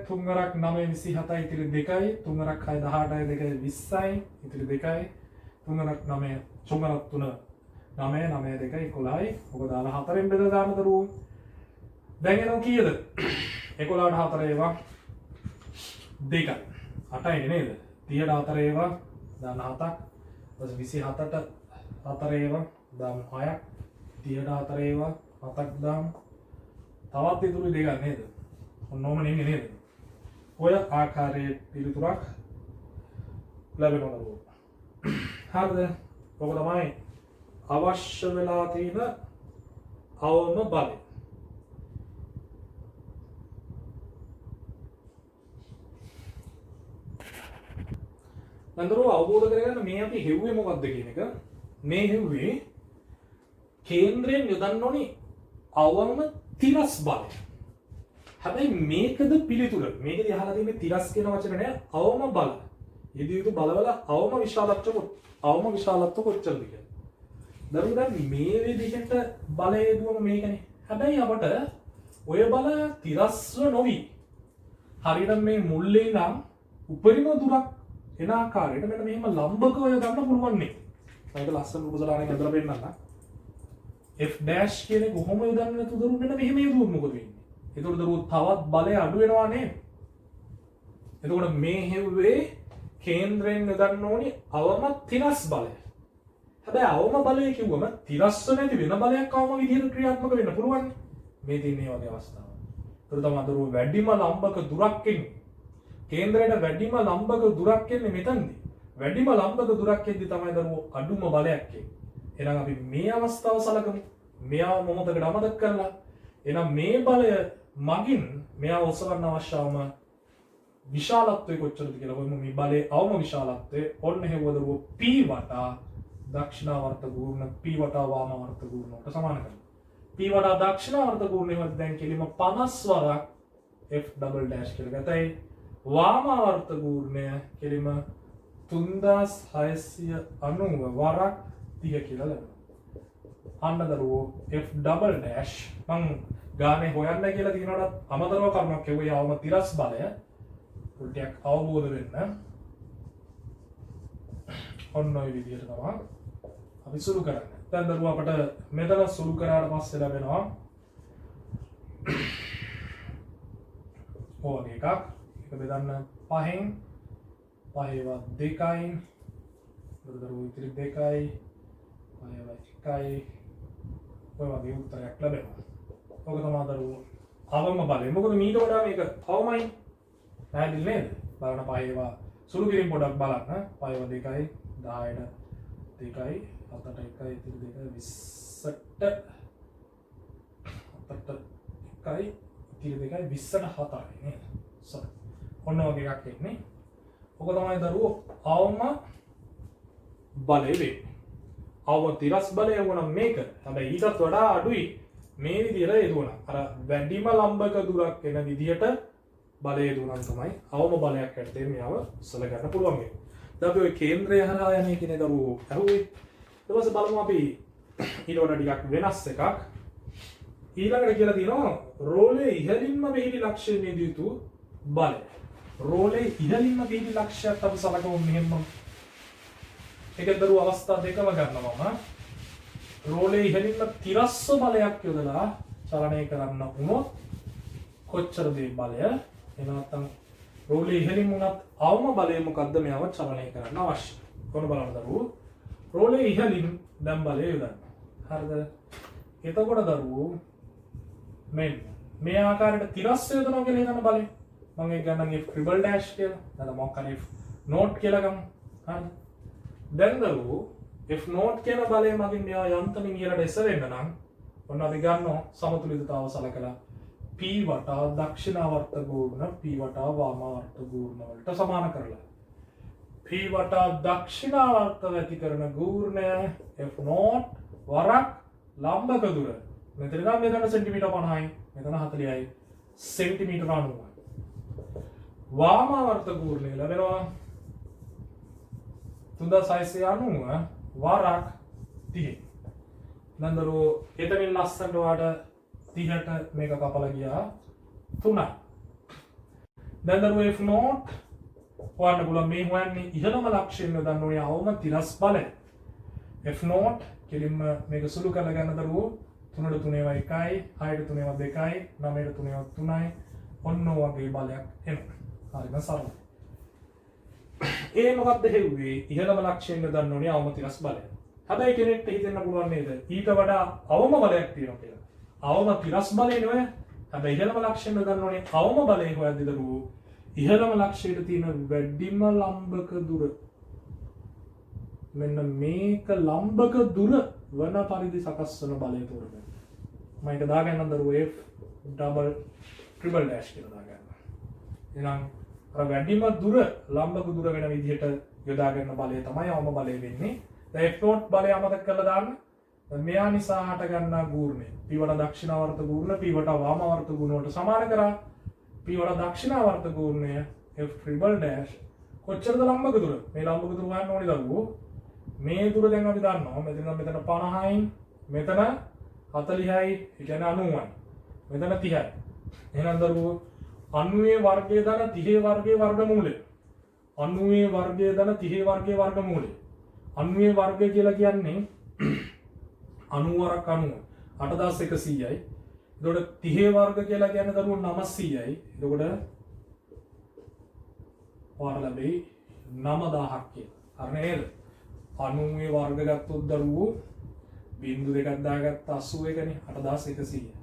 3 9 27 ඉතිරි 2යි 3 6 18 2 20යි ඉතිරි 2යි 3 9 3 3 9 9 2 11යි. ඔක දාලා 4ෙන් බෙදලා දාන්න දරුවෝ. දැන් එනවා කීයද? 11ට 4 ඒවා 2යි 8යි නේද? 30ට 4 ඒවා දාන්න 7ක්. ඊට 27ට 4 ඒවා දාන්න 6ක්. 30ට 4 ඒවා 7ක් දාන්න. තවත් ඉතුරු දෙකක් නේද? ඔන්නෝම නෙන්නේ නේද? ඔය ආකාරයේ පිළිතුරක් ලැබෙනවා නේද? හරිද? ඔක තමයි අවශ්‍ය වෙලා තියෙන අවම බලය. නන්දරෝ අවබෝධ කරගන්න මේ අපි හෙව්වේ මොකක්ද කියන එක. මේ හෙව්වේ කේන්ද්‍රයෙන් යොදන්න ඕනි අවම තිරස් බලය. හැබැයි මේකද පිළිතුර. මේකදී අහලා තියෙන්නේ තිරස් කියන වචනේ නෑ අවම බල. යෙදිය යුතු බලවල අවම විශාලත්ව කොච්චරද කියලා. දරුවෝ දැන් මේ විදිහට බලය දුවම මේකනේ. හැබැයි අපට ඔය බල තිරස්ව නොවි. හරියට මේ මුල්ලේ නම් උපරිම දුරක් එන ආකාරයට මෙන්න මෙහෙම ලම්බකව යොදන්න පුළුවන් නේ. මේක ලස්සන රූපසටහනක් ඇඳලා පෙන්නන්න. F dash කියන්නේ කොහොම යොදන්නේ නැතුව දරුවෝ මෙන්න මෙහෙම යොදුවොත් මොකද වෙන්නේ? එතකොට දරුවෝ තවත් බලය අඩු වෙනවා නේද? එතකොට මේ හෙව්වේ කේන්ද්‍රයෙන් යොදන්න ඕනි අවම තිරස් බලය. හැබැයි අවම බලය කිව්වම තිරස්ව නැති වෙන බලයක් අවම විදිහට ක්‍රියාත්මක වෙන්න පුළුවන්. මේ තියෙන මේ වගේ අවස්ථාවක්. ඒතර තමයි දරුවෝ වැඩිම ලම්බක දුරක් එන්නේ. කේන්ද්‍රයට වැඩිම ලම්බක දුරක් එන්නේ මෙතනදී. වැඩිම ලම්බක දුරක් එද්දී තමයි දරුවෝ අඩුම බලයක් එන්නේ. එහෙනම් අපි මේ අවස්ථාව සලකමු. මෙයා මොහොතකට අමතක කරලා එහෙනම් මේ බලය මගින් මෙයා ඔසවන්න අවශ්‍යවම විශාලත්වය කොච්චරද කියලා හොයමු. මේ බලයේ අවම විශාලත්වය ඔන්න හෙව්වදරුවෝ P වටා දක්ෂිණාවර්ත ගූර්ණ P වටා වාමාවර්ත ගූර්ණයට සමාන කරනවා. P වටා දක්ෂිණාවර්ත ගූර්ණයවත් දැන් කෙලිම 50 වරක් F double dash කියලා ගතයි. වාමාවර්ත ගූර්ණය කෙලිම 3690 වරක් 30 කියලා ලැබෙනවා. අන්න දරුවෝ F double dash මං ගානේ හොයන්න කියලා තියෙනවට අමතරව කරුණක් කියුවේ යවම තිරස් බලය ටිකක් අවබෝධ වෙන්න. ඔන්න ඔය විදිහට තමයි අපි සුළු කරන්නේ. දැන් දරුවෝ අපට මෙතන සුළු කරාට පස්සේ ලැබෙනවා ඕක එකක්. එක බෙදන්න 5න් 5 2යි දරුවෝ ඉතිරි 2යි 5 1යි ඔය වගේ උත්තරයක් ලැබෙනවා. ඔක තමයි දරුවෝ අවම බලය. මොකද මීට වඩා මේක අවමයි. පැහැදිලි නේද? බලන්න 5 සුළු කිරීම පොඩක් බලන්න. 5 2යි 10ට 2යි 7ට 1යි ඉතිරි 2යි 20ට 7ට 1යි ඉතිරි 2යි 20ට 7යි නේද? ඔන්න වගේ එකක් එන්නේ. ඔක තමයි දරුවෝ අවම බලය වෙන්නේ. අවම තිරස් බලය වුණා මේක. හැබැයි ඊටත් වඩා අඩුයි මේ විදිහට යෙදුණා. අර වැඩිම ලම්බක දුරක් එන විදිහට බලය යෙදුණා තමයි අවම බලයක් ඇත්තේ මෙයව සලකන්න පුළුවන් වෙන්නේ. දැන් අපි ඔය කේන්ද්‍රය හරහා යන්නේ කියන දරුවෝ අහුවේ. ඊට පස්සේ බලමු අපි ඊට වඩා ටිකක් වෙනස් එකක්. ඊළඟට කියලා තියෙනවා රෝලේ ඉහළින්ම පිහිටි ලක්ෂ්‍යයේ යෙදිය යුතු බලය. රෝලේ ඉහළින්ම පිහිටි ලක්ෂ්‍යයත් අපි සලකමු මෙහෙම. ඒක දරුවෝ අවස්ථා දෙකම ගන්නවා මම. රෝලේ ඉහළින්ම තිරස්ස බලයක් යොදලා චලනය කරන්න වුණොත් කොච්චරද මේ බලය? එහෙම නැත්නම් රෝලේ ඉහළින් වුණත් අවම බලය මොකද්ද මෙයව චලනය කරන්න අවශ්‍ය? කොහොම බලන්න දරුවෝ? රෝලේ ඉහළින් දැන් බලය යොදන්න. හරිද? එතකොට දරුවෝ මේ ආකාරයට තිරස්ස යොදනවා කියලා හිතන්න බලය. මම ඒක ගන්නම් F triple dash කියලා. නැත්නම් මොකක් හරි F note කියලා ගමු. හරිද? දැන් දරුවෝ F note කියන බලය මගින් මෙයා යන්තමින් ඉහළට එසවෙන්න නම් ඔන්න අපි ගන්නවා සමතුලිතතාව සලකලා P වටා දක්ෂිණාවර්ත ගූර්ණ P වටා වාමාවර්ත ගූර්ණ වලට සමාන කරලා P වටා දක්ෂිණාවර්ත ඇති කරන ගූර්ණය F note වරක් ලම්බක දුර මෙතන නම් මෙතන සෙන්ටිමීටර් 50යි මෙතන 40යි සෙන්ටිමීටර් 90යි වාමාවර්ත ගූර්ණය ලැබෙනවා 3690 වරක් 30. දැන් දරුවෝ එතනින් ලස්සනට වාට 30ට මේක කපලා ගියා 3යි. දැන් දරුවෝ F note හොයන්න පුළුවන් මේ හොයන්නේ ඉහළම ලක්ෂයෙන් යොදන්න ඕනේ අවම තිරස් බලය. F note කෙලින්ම මේක සුළු කරලා ගන්න දරුවෝ 3ට 3 1යි 6ට 3 2යි 9ට 3 3යි ඔන්න වගේ බලයක් එනවා. හරිද සරලයි. ඒ මොකක්ද හෙව්වේ ඉහළම ලක්ෂයෙන් යොදන්න ඕනේ අවම තිරස් බලය. හැබැයි කෙනෙක්ට හිතෙන්න පුළුවන් නේද ඊට වඩා අවම බලයක් තියෙනවා කියලා. අවම තිරස් බලය නෙවෙයි. හැබැයි ඉහළම ලක්ෂයෙන් යොදන්න ඕනේ අවම බලය හොයද්දී දරුවෝ ඉහළම ලක්ෂයට තියෙන වැඩිම ලම්බක දුර මෙන්න මේක ලම්බක දුර වන පරිදි සකස් වන බලය තෝරගන්න. මම ඒක දාගන්නම් දරුවෝ F double triple dash කියලා දාගන්න. එහෙනම් අර වැඩිම දුර ලම්බක දුර වෙන විදිහට යොදා ගන්න බලය තමයි අවම බලය වෙන්නේ. දැන් F note බලය අමතක කරලා දාන්න. දැන් මෙයා නිසා හට ගන්නා ගූර්ණය P වඩා දක්ෂිණාවර්ත ගූර්ණ P වඩා වාමාවර්ත ගූර්ණ වලට සමාන කරා. P වඩා දක්ෂිණාවර්ත ගූර්ණය F triple dash කොච්චරද ලම්බක දුර? මේ ලම්බක දුර හොයන්න ඕනේ දරුවෝ. මේ දුර දැන් අපි දන්නවා. මෙතන 50යි මෙතන 40යි ඒ කියන්නේ 90යි. මෙතන 30යි. එහෙනම් දරුවෝ 90 වර්ගය ධන 30 වර්ගයේ වර්ගමූලය 90 වර්ගය ධන 30 වර්ගයේ වර්ගමූලය 90 වර්ගය කියලා කියන්නේ 90 වරක් 90 8100යි. එතකොට 30 වර්ග කියලා කියන්නේ දරුවෝ 900යි. එතකොට ඔයාලා ලැබෙයි 9000ක් කියලා. හරි නේද? 90 වර්ග ගත්තොත් දරුවෝ බිංදු දෙකක් දාගත්ත 81නේ 8100.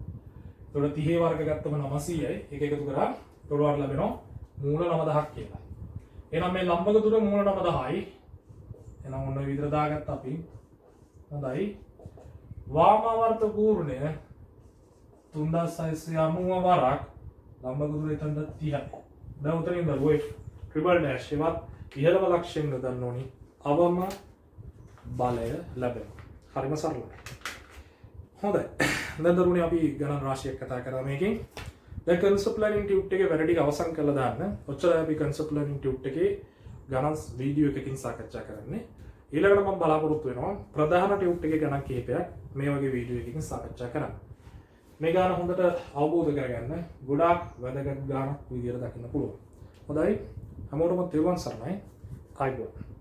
එතකොට 30 වර්ග ගත්තම 900යි. ඒක එකතු කරා එතකොට ඔයාලට ලැබෙනවා මූල 9000ක් කියලා. එහෙනම් මේ ලම්බක දුර මූල 9000යි. එහෙනම් ඔන්න ඔය විදිහට දාගත්ත අපි. හොඳයි. වාමාවර්ත පූර්ණය 3690 වරක් ලම්බක දුර එතනද 30යි. දැන් උතරින් දරුවෝ ට්‍රිපල් ඩෑෂ් එවත් ඉහළම ලක්ෂයෙන් ගන්න ඕනි. අවම බලය ලැබෙනවා. හරිම සරලයි. හොඳයි. දැන් දරුවනේ අපි ගණන් රාශියක් කතා කරා මේකෙන්. දැන් concept learning tube එකේ වැඩ ටික අවසන් කරලා දාන්න. ඔච්චරයි අපි concept learning tube එකේ ගණන් වීඩියෝ එකකින් සාකච්ඡා කරන්නේ. ඊළඟට මම බලාපොරොත්තු වෙනවා ප්‍රධාන tube එකේ ගණන් කිහිපයක් මේ වගේ වීඩියෝ එකකින් සාකච්ඡා කරන්න. මේ ගාන හොඳට අවබෝධ කරගන්න ගොඩාක් වැදගත් ගානක් විදියට දකින්න පුළුවන්. හොඳයි. හැමෝටම තෙරුවන් සරණයි. ආයුබෝවන්.